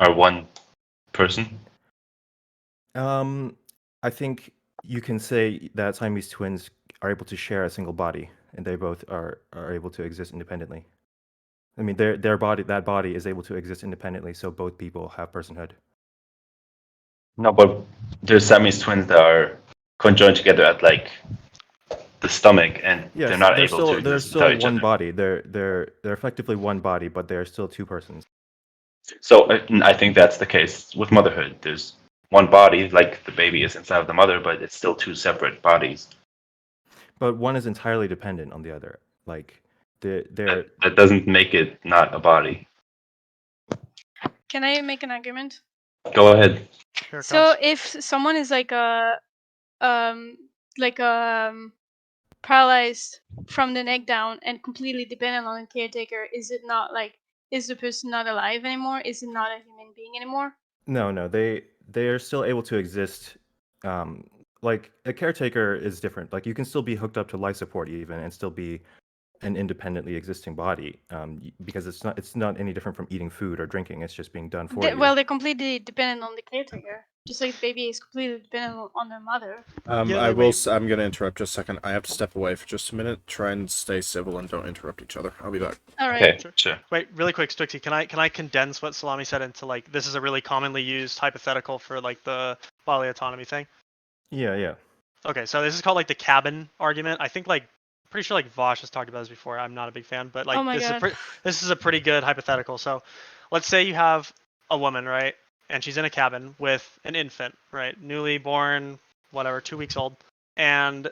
are one person. I think you can say that Siamese twins are able to share a single body, and they both are able to exist independently. I mean, their body is able to exist independently, so both people have personhood. No, but there's Siamese twins that are conjoined together at like the stomach, and Yes, they're not able to they're exist without still each one other. body. They're effectively one body, but they're still two persons. So I think that's the case with motherhood. There's one body, like the baby is inside of the mother, but it's still two separate bodies. But one is entirely dependent on the other. Like they're That doesn't make it not a body. Can I make an argument? Go ahead. Here it So comes. if someone is like paralyzed from the neck down and completely dependent on a caretaker, is the person not alive anymore? Is it not a human being anymore? no, they are still able to exist. Like a caretaker is different. Like you can still be hooked up to life support even and still be an independently existing body, because it's not any different from eating food or drinking. It's just being done for you. Well, they're completely dependent on the caretaker, just like the baby is completely dependent on their mother. Yeah, I like, will. wait. I'm gonna interrupt just a second. I have to step away for just a minute. Try and stay civil and don't interrupt each other. I'll be back. All right. Okay, sure. Wait, really quick, Strixie, can I condense what Salami said into like this is a really commonly used hypothetical for like the bodily autonomy thing? Yeah. Okay, so this is called like the cabin argument. I think like pretty sure like Vosh has talked about this before. I'm not a big fan, but like Oh my god. this is a pretty good hypothetical. So let's say you have a woman, right? And she's in a cabin with an infant, right? Newly born, whatever, 2 weeks old. And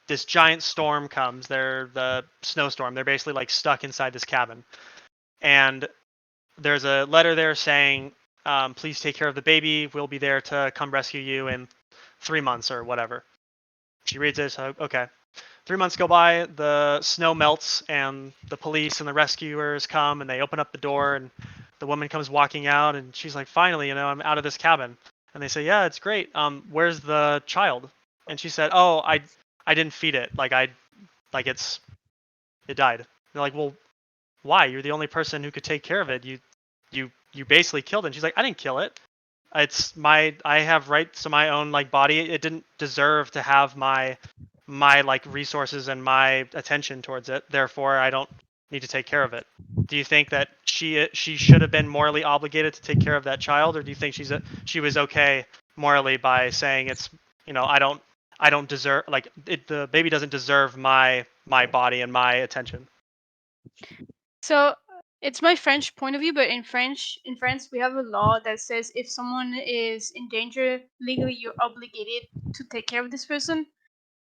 this giant storm comes. They're the snowstorm. They're basically like stuck inside this cabin. And there's a letter there saying, please take care of the baby. We'll be there to come rescue you in 3 months or whatever. She reads it, so okay. 3 months go by, the snow melts, and the police and the rescuers come, and they open up the door, and the woman comes walking out, and she's like, finally, I'm out of this cabin. And they say, yeah, it's great. Where's the child? And she said, oh, I didn't feed it. It died. They're like, well, why? You're the only person who could take care of it. You basically killed it. And she's like, I didn't kill it. I have rights to my own like body. It didn't deserve to have my like resources and my attention towards it. Therefore, I don't need to take care of it. Do you think that she should have been morally obligated to take care of that child, or do you think she was okay morally by saying it's I don't deserve the baby doesn't deserve my body and my attention? So it's my French point of view, but in France, we have a law that says if someone is in danger, legally you're obligated to take care of this person.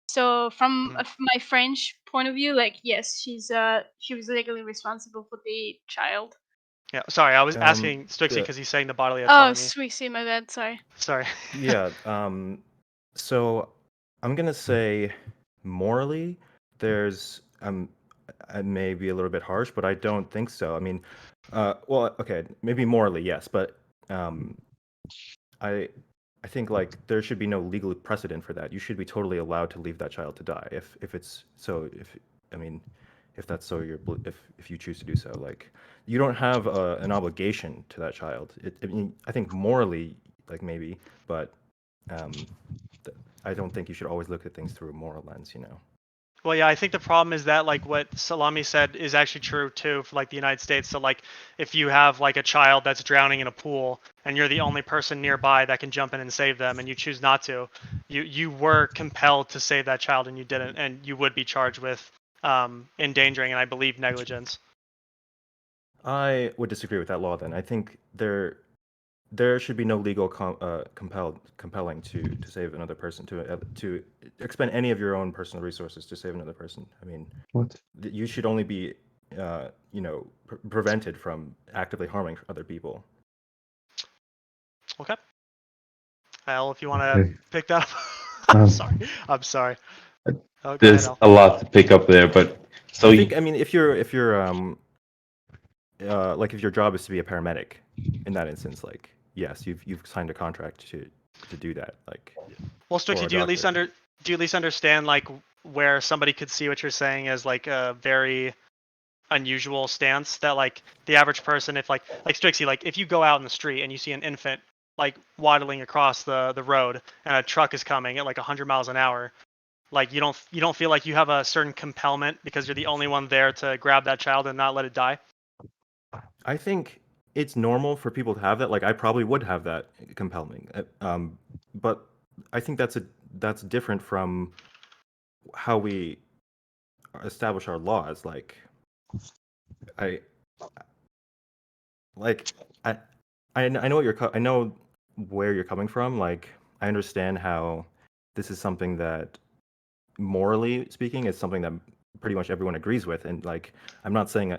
So from my French point of view, like yes, she was legally responsible for the child. Yeah, sorry, I was asking Strixie yeah. because he's saying the bodily Oh, autonomy. sweet, my bad. Sorry. Sorry. Yeah. So I'm gonna say morally, there's I may be a little bit harsh, but I don't think so. I mean, well, okay, maybe morally, yes, but I think like there should be no legal precedent for that. You should be totally allowed to leave that child to die if it's so. If I mean, if that's so if you choose to do so, like you don't have an obligation to that child. I mean, I think morally, like maybe, but I don't think you should always look at things through a moral lens. Well, yeah, I think the problem is that like what Salami said is actually true too for like the United States. So like if you have like a child that's drowning in a pool and you're the only person nearby that can jump in and save them and you choose not to, you were compelled to save that child and you didn't, and you would be charged with endangering and I believe negligence. I would disagree with that law. Then I think there should be no legal compelling to save another person, to expend any of your own personal resources to save another person. I mean, What? you should only be prevented from actively harming other people. Okay. Al, if you want to Okay. pick that up. I'm sorry. Oh, go ahead, There's Al. a lot to pick up there, but so I think, I mean, if your job is to be a paramedic, in that instance, like yes, you've signed a contract to do that. Like, Well, or Strixie, a do you at least doctor. do you at least understand like where somebody could see what you're saying as like a very unusual stance that like the average person, if like Strixie, like if you go out in the street and you see an infant like waddling across the road and a truck is coming at like 100 miles an hour, like you don't feel like you have a certain compellment because you're the only one there to grab that child and not let it die? I think it's normal for people to have that. Like, I probably would have that compelling, but I think that's different from how we establish our laws. I like I know I know where you're coming from. Like, I understand how this is something that, morally speaking, is something that pretty much everyone agrees with, and like I'm not saying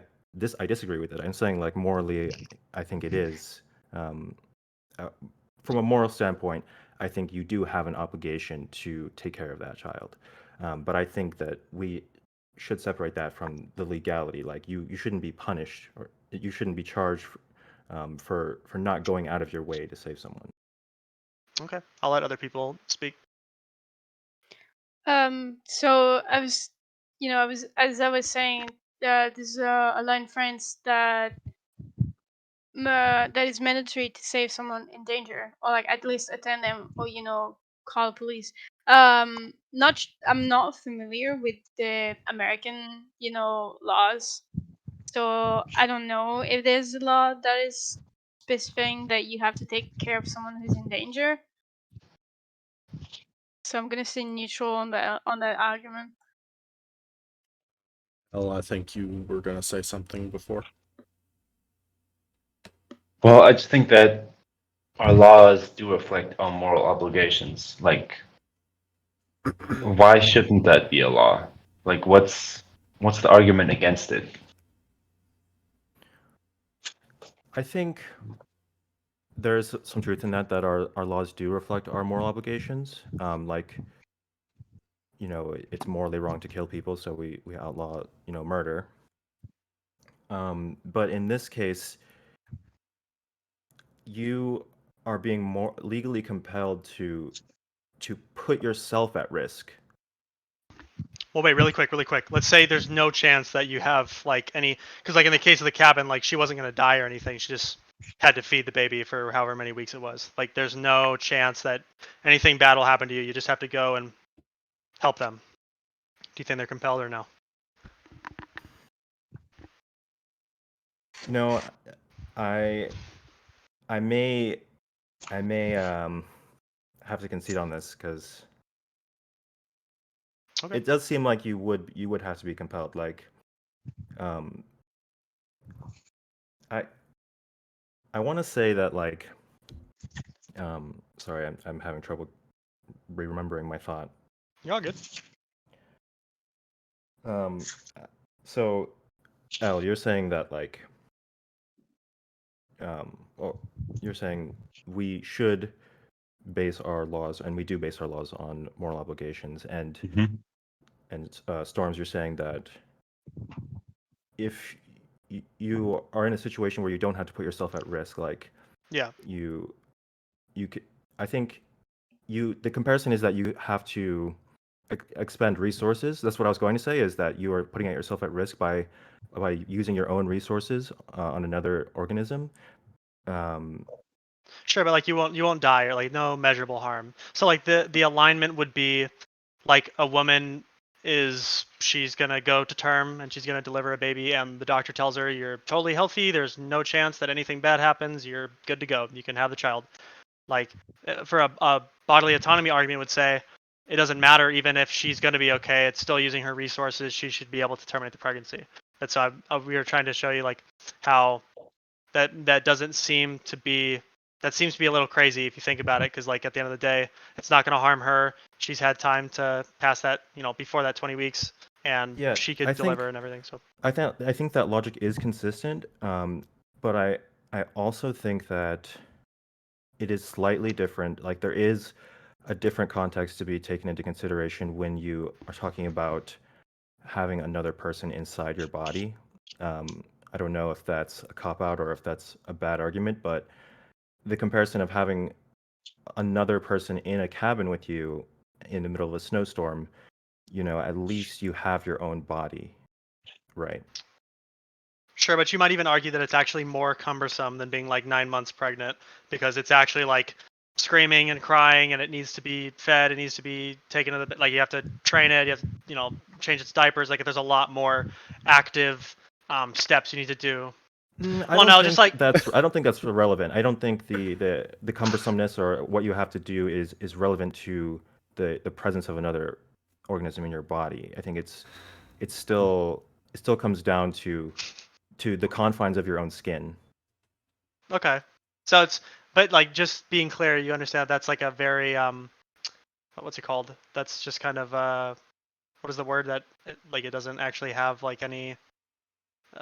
I disagree with it. I'm saying like morally, I think it is. Um, from a moral standpoint, I think you do have an obligation to take care of that child. But I think that we should separate that from the legality. Like you shouldn't be punished, or you shouldn't be charged for not going out of your way to save someone. Okay, I'll let other people speak. So I was as I was saying, there's a line in France that is mandatory to save someone in danger, or like at least attend them, or call police. I'm not familiar with the American laws, so I don't know if there's a law that is specifying that you have to take care of someone who's in danger. So I'm gonna stay neutral on that argument. Well, I think you were going to say something before. Well, I just think that our laws do reflect our moral obligations. Like, why shouldn't that be a law? Like, what's the argument against it? I think there's some truth in that our laws do reflect our moral obligations. Like, it's morally wrong to kill people, so we outlaw, murder. But in this case, you are being more legally compelled to put yourself at risk. Well, wait, really quick. Let's say there's no chance that you have like any, because like in the case of the cabin, like she wasn't gonna die or anything. She just had to feed the baby for however many weeks it was. Like there's no chance that anything bad will happen to you. You just have to go and help them. Do you think they're compelled or no? No, I I may have to concede on this because Okay. it does seem like you would have to be compelled. Like, I I want to say that like, sorry, I'm having trouble remembering my thought. You're all good. So, Elle, you're saying that like, well, you're saying we should base our laws, and we do base our laws on moral obligations, and Storms, you're saying that if you are in a situation where you don't have to put yourself at risk, like Yeah. you I think the comparison is that you have to expend resources. That's what I was going to say, is that you are putting yourself at risk by using your own resources on another organism. Sure, but like you won't die or like no measurable harm. So like the alignment would be like a woman she's gonna go to term and she's gonna deliver a baby and the doctor tells her you're totally healthy, there's no chance that anything bad happens, you're good to go, you can have the child. Like for a bodily autonomy argument would say it doesn't matter even if she's going to be okay, it's still using her resources, she should be able to terminate the pregnancy. And so we were trying to show you like how that doesn't seem to be, that seems to be a little crazy if you think about it, because like at the end of the day it's not going to harm her, she's had time to pass that, before that 20 weeks, and Yeah, she could deliver and everything. So I think that logic is consistent, but I also think that it is slightly different. Like there is a different context to be taken into consideration when you are talking about having another person inside your body. I don't know if that's a cop out or if that's a bad argument, but the comparison of having another person in a cabin with you in the middle of a snowstorm, at least you have your own body, right? sure, but you might even argue that it's actually more cumbersome than being like 9 months pregnant, because it's actually like screaming and crying, and it needs to be fed, it needs to be taken to the, like you have to train it, you have to, change its diapers. Like there's a lot more active steps you need to do. I Well, don't no, think just like I don't think that's relevant. I don't think the cumbersomeness or what you have to do is relevant to the presence of another organism in your body. I think it still comes down to the confines of your own skin. okay. So it's, but like just being clear, you understand that's like a very what's it called? That's just kind of what is the word that like it doesn't actually have like any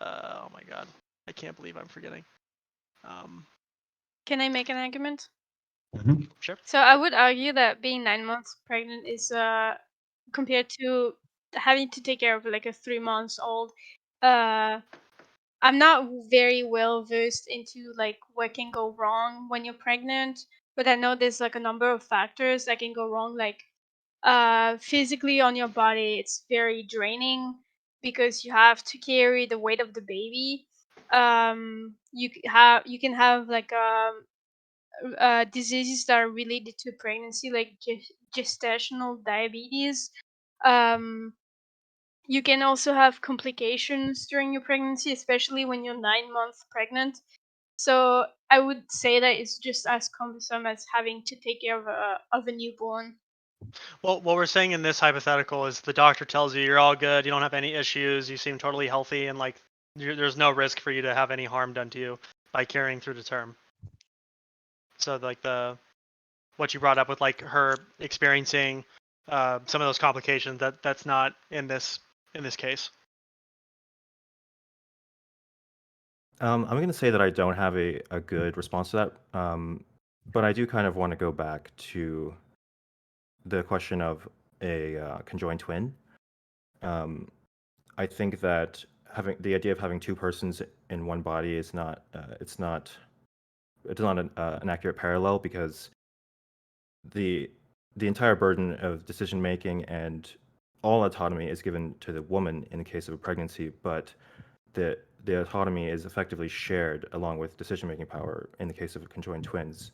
oh my god. I can't believe I'm forgetting. Can I make an argument? Sure. So I would argue that being 9 months pregnant is compared to having to take care of like a 3 months old. I'm not very well versed into like what can go wrong when you're pregnant, but I know there's like a number of factors that can go wrong, like physically on your body, it's very draining because you have to carry the weight of the baby. You can have like diseases that are related to pregnancy, like gestational diabetes. Um, you can also have complications during your pregnancy, especially when you're 9 months pregnant. So I would say that it's just as cumbersome as having to take care of a newborn. Well, what we're saying in this hypothetical is the doctor tells you you're all good, you don't have any issues, you seem totally healthy, and like there's no risk for you to have any harm done to you by carrying through the term. So like what you brought up with like her experiencing some of those complications, that's not in this case. I'm going to say that I don't have a good response to that, but I do kind of want to go back to the question of a conjoined twin. I think that having the idea of having two persons in one body is not it's not an accurate parallel, because the entire burden of decision making and all autonomy is given to the woman in the case of a pregnancy, but the autonomy is effectively shared along with decision making power in the case of conjoined twins.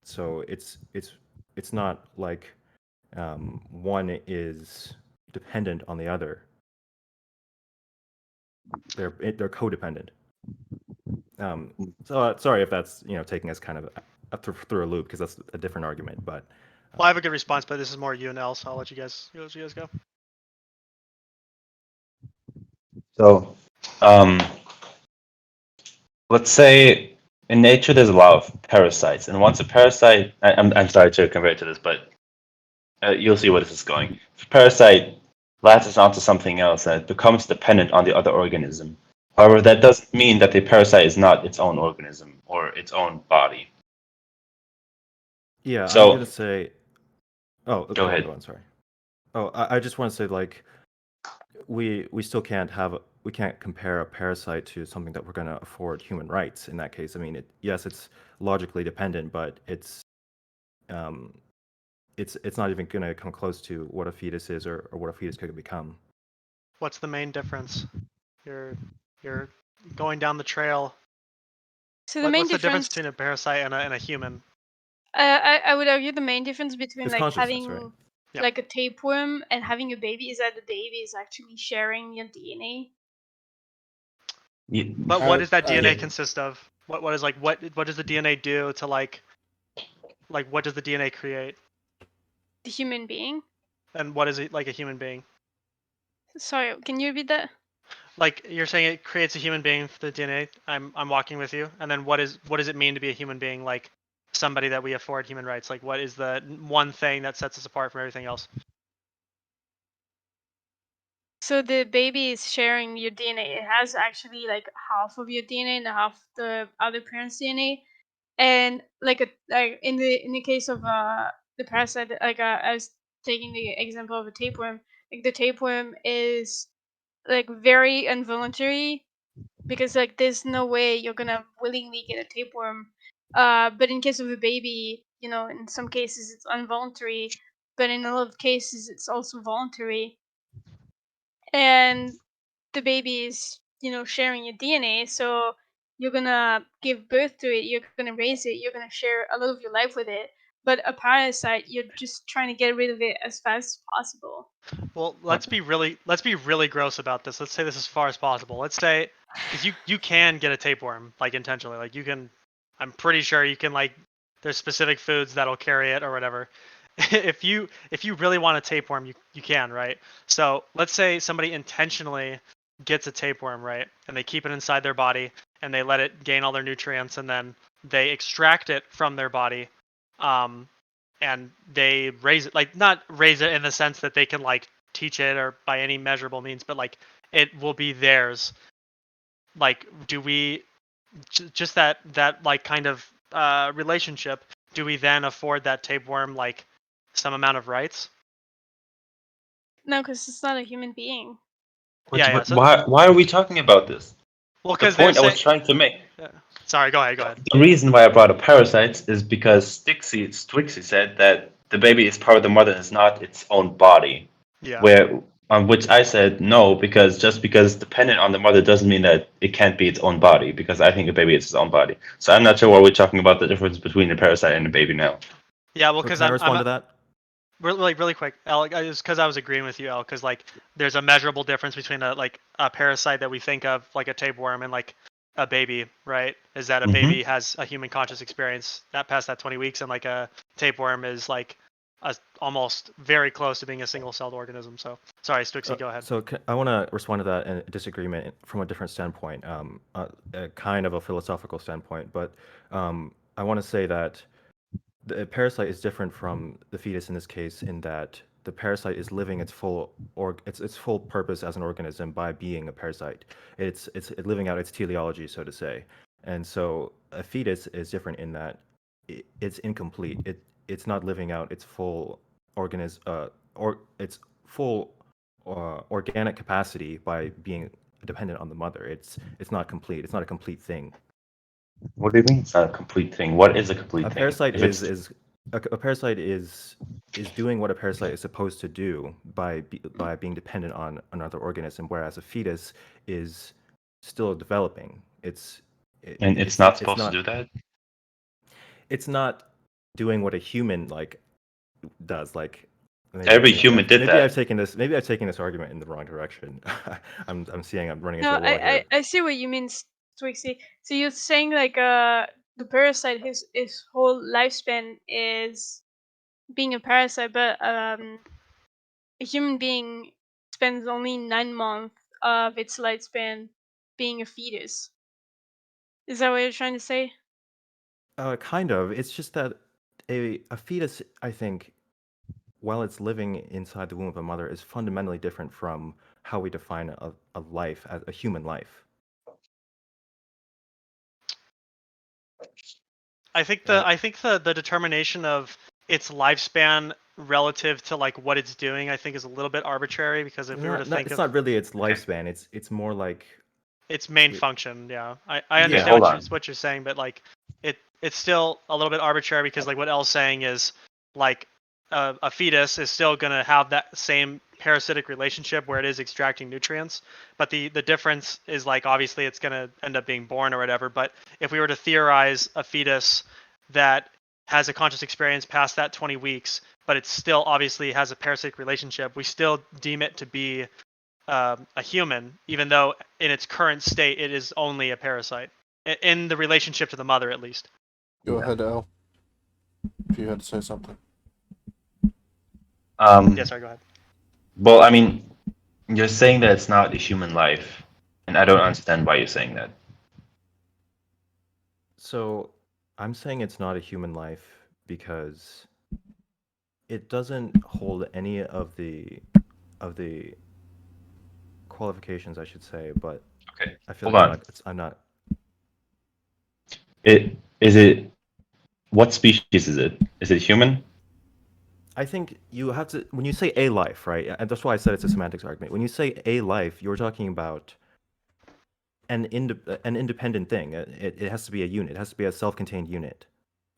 So it's not like one is dependent on the other. They're codependent. So sorry if that's taking us kind of through a loop, because that's a different argument. But Well, I have a good response, but this is more you and Elle, so I'll let you guys go. So, let's say in nature there's a lot of parasites, and once a parasite, I'm sorry to compare it to this, but you'll see where this is going. If a parasite latches onto something else and it becomes dependent on the other organism. However, that doesn't mean that the parasite is not its own organism or its own body. yeah, So- I'm gonna say. Oh, Go ahead. Go on, sorry. Oh, I just want to say, like, we still can't compare a parasite to something that we're going to afford human rights in that case. I mean, yes, it's logically dependent, but it's not even going to come close to what a fetus is, or what a fetus could become. What's the main difference? You're going down the trail. So the main What's the difference difference, between a parasite and a human? I would argue the main difference between It's like consciousness, having right? Yeah. like a tapeworm and having a baby is that the baby is actually sharing your DNA. But what does that DNA yeah. consist of? What is like what does the DNA do to like what does the DNA create? The human being. And what is it like a human being? Sorry, can you repeat that? Like you're saying it creates a human being for the DNA. I'm walking with you. And then what does it mean to be a human being, like somebody that we afford human rights? Like what is the one thing that sets us apart from everything else? So the baby is sharing your DNA. It has actually like half of your DNA and half the other parent's DNA. And like in the case of the parasite, like I was taking the example of a tapeworm. Like the tapeworm is like very involuntary, because like there's no way you're gonna willingly get a tapeworm. But in case of a baby, in some cases it's involuntary, but in a lot of cases it's also voluntary. And the baby is, sharing your DNA, so you're gonna give birth to it, you're gonna raise it, you're gonna share a lot of your life with it. But a parasite, you're just trying to get rid of it as fast as possible. Well, let's be really gross about this. Let's say this as far as possible. Let's say, because you can get a tapeworm like intentionally. Like you can, I'm pretty sure you can like. There's specific foods that'll carry it or whatever. if you really want a tapeworm, you can, right? So let's say somebody intentionally gets a tapeworm, right, and they keep it inside their body and they let it gain all their nutrients and then they extract it from their body. And they raise it, like not raise it in the sense that they can like teach it or by any measurable means, but like it will be theirs. Like do we just that like kind of relationship, do we then afford that tapeworm like some amount of rights? No, because it's not a human being. Yeah, so- why are we talking about this? Well, The because they're point I was saying. trying to make. Sorry, go ahead. The reason why I brought up parasites is because Twixie said that the baby is part of the mother and it's not its own body. Yeah. Where on which I said no, because just because it's dependent on the mother doesn't mean that it can't be its own body, because I think a baby is its own body. So I'm not sure why we're talking about the difference between a parasite and a baby now. Yeah, well, So because can I respond to that? really quick, Al, just because I was agreeing with you, Al, because like there's a measurable difference between a parasite that we think of like a tapeworm and like a baby, right? Is that a baby has a human conscious experience that past that 20 weeks, and like a tapeworm is like almost very close to being a single-celled organism. So sorry, Stwixy, go ahead. So I want to respond to that in disagreement from a different standpoint, kind of a philosophical standpoint. But I want to say that the parasite is different from the fetus in this case, in that the parasite is living its full purpose as an organism by being a parasite. It's living out its teleology, so to say. And so a fetus is different in that it's incomplete. It's not living out its full its full organic capacity by being dependent on the mother. It's not complete. It's not a complete thing. What do you mean it's not a complete thing? What is a complete A thing? parasite If it's a parasite is doing what a parasite is supposed to do by being dependent on another organism, whereas a fetus is still developing. it's not supposed to do that. It's not doing what a human like does. Like Every human did maybe that. Maybe I've taken this argument in the wrong direction. I'm seeing I'm running into No, a wall here. I see what you mean, Twixy. So you're saying like the parasite, his whole lifespan is being a parasite, but a human being spends only 9 months of its lifespan being a fetus. Is that what you're trying to say? Kind of. It's just that a fetus, I think, while it's living inside the womb of a mother, is fundamentally different from how we define a life, as a human life. I think the determination of its lifespan relative to like what it's doing, I think, is a little bit arbitrary, because if we were to think It's of not really its lifespan. It's more like its main it- function, yeah, I Yeah. understand Hold what you're saying, but like it's still a little bit arbitrary, because like what Elle's saying is like a fetus is still gonna have that same parasitic relationship where it is extracting nutrients, but the difference is like obviously it's gonna end up being born or whatever. But if we were to theorize a fetus that has a conscious experience past that 20 weeks, but it still obviously has a parasitic relationship, we still deem it to be a human, even though in its current state it is only a parasite in the relationship to the mother, at least. Go ahead, Al. If you had to say something. Yeah, sorry, go ahead. Well, I mean, you're saying that it's not a human life, and I don't understand why you're saying that. So I'm saying it's not a human life because it doesn't hold any of the qualifications, I should say, but Okay, I feel hold like on. I'm not. It what species is it? Is it human? I think you have to, when you say a life, right? And that's why I said it's a semantics argument. When you say a life, you're talking about an independent thing. It has to be a unit. It has to be a self-contained unit,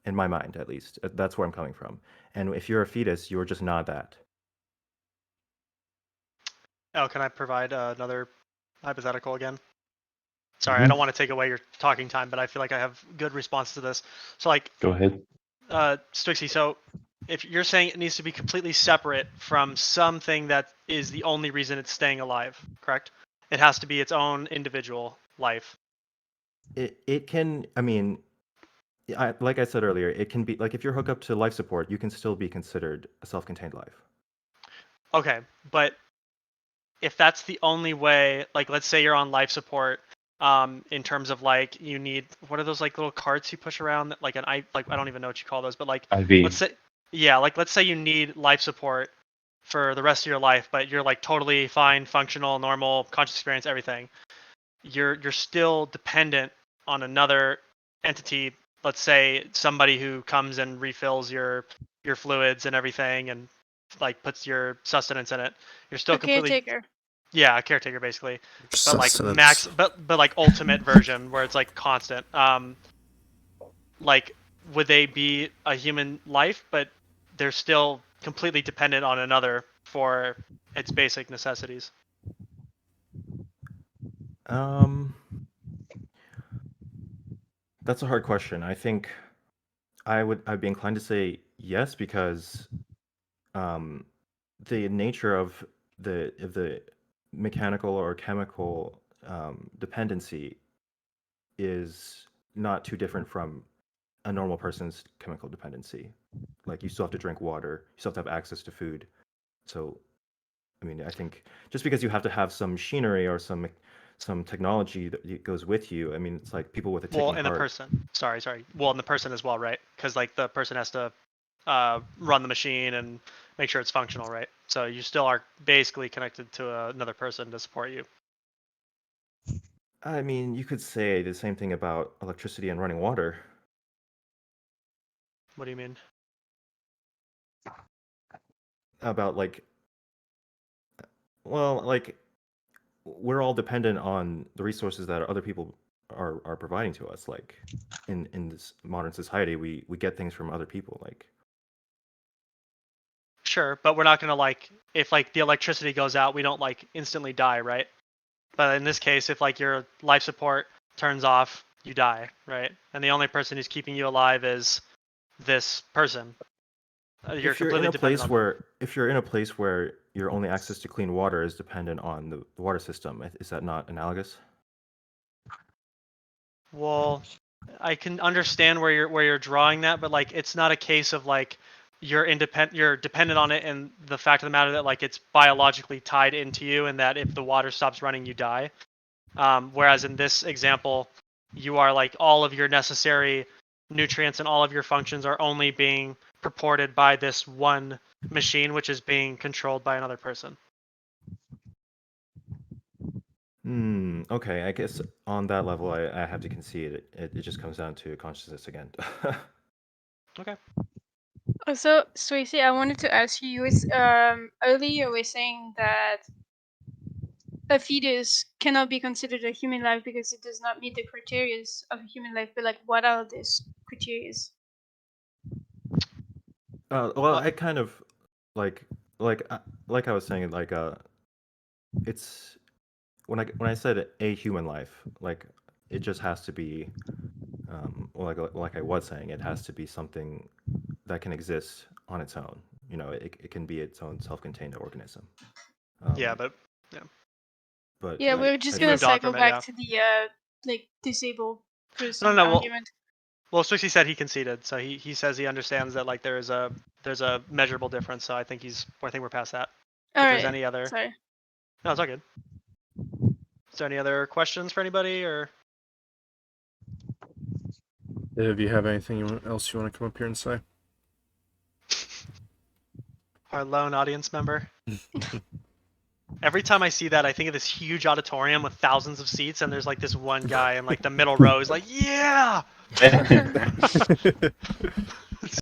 in my mind, at least. That's where I'm coming from. And if you're a fetus, you're just not that. Oh, can I provide another hypothetical again? Sorry, I don't want to take away your talking time, but I feel like I have good response to this. So, like, Go ahead. Strixie, so if you're saying it needs to be completely separate from something that is the only reason it's staying alive, correct? It has to be its own individual life. It can, I mean, like I said earlier, it can be, like if you're hooked up to life support, you can still be considered a self-contained life. Okay, but if that's the only way, like let's say you're on life support, in terms of like you need, what are those like little carts you push around that like I don't even know what you call those, but like IV. let's say you need life support for the rest of your life, but you're like totally fine, functional, normal, conscious experience, everything. You're still dependent on another entity. Let's say somebody who comes and refills your fluids and everything, and like puts your sustenance in it. You're still A completely, caretaker. yeah, a caretaker basically, but like Sustenance. but like ultimate version where it's like constant. Like would they be a human life, but they're still completely dependent on another for its basic necessities. That's a hard question. I think I'd be inclined to say yes because um, the nature of the mechanical or chemical dependency is not too different from a normal person's chemical dependency. Like you still have to drink water, you still have to have access to food. So, I mean, I think just because you have to have some machinery or some technology that goes with you, I mean, it's like people with a Well, ticking and the heart. person. Sorry. Well, and the person as well, right? Because like the person has to run the machine and make sure it's functional, right? So you still are basically connected to another person to support you. I mean, you could say the same thing about electricity and running water. What do you mean? About like, well, like we're all dependent on the resources that other people are providing to us. Like in this modern society, we get things from other people. Like Sure, but we're not gonna like if like the electricity goes out, we don't like instantly die, right? But in this case, if like your life support turns off, you die, right? And the only person who's keeping you alive is this person. You're if you're in completely a dependent place on them. where if you're in a place where your only access to clean water is dependent on the water system, is that not analogous? Well, I can understand where you're drawing that, but like it's not a case of like you're dependent on it, and the fact of the matter that like it's biologically tied into you, and that if the water stops running, you die. Whereas in this example, you are like all of your necessary nutrients and all of your functions are only being purported by this one machine, which is being controlled by another person. Okay, I guess on that level, I have to concede it just comes down to consciousness again. Okay. Also, Swayze, I wanted to ask you, earlier you were saying that a fetus cannot be considered a human life because it does not meet the criteria of a human life, but like what are these criteria? Well, I kind of like like uh, like I was saying, like it's when I said a human life, like it just has to be like I was saying, it has to be something that can exist on its own. You know, it can be its own self-contained organism. Yeah, but yeah, But Yeah, we're just you gonna moved on cycle from it. back Yeah. to the like disabled No, person no. argument. Well, Swixey said he conceded, so he says he understands that like there's a measurable difference. So I think we're past that. All If there's right, any other, sorry. no, it's all good. Is there any other questions for anybody or? If you have anything else you want to come up here and say? Our lone audience member. Every time I see that, I think of this huge auditorium with thousands of seats, and there's like this one guy in like the middle row is like, "Yeah."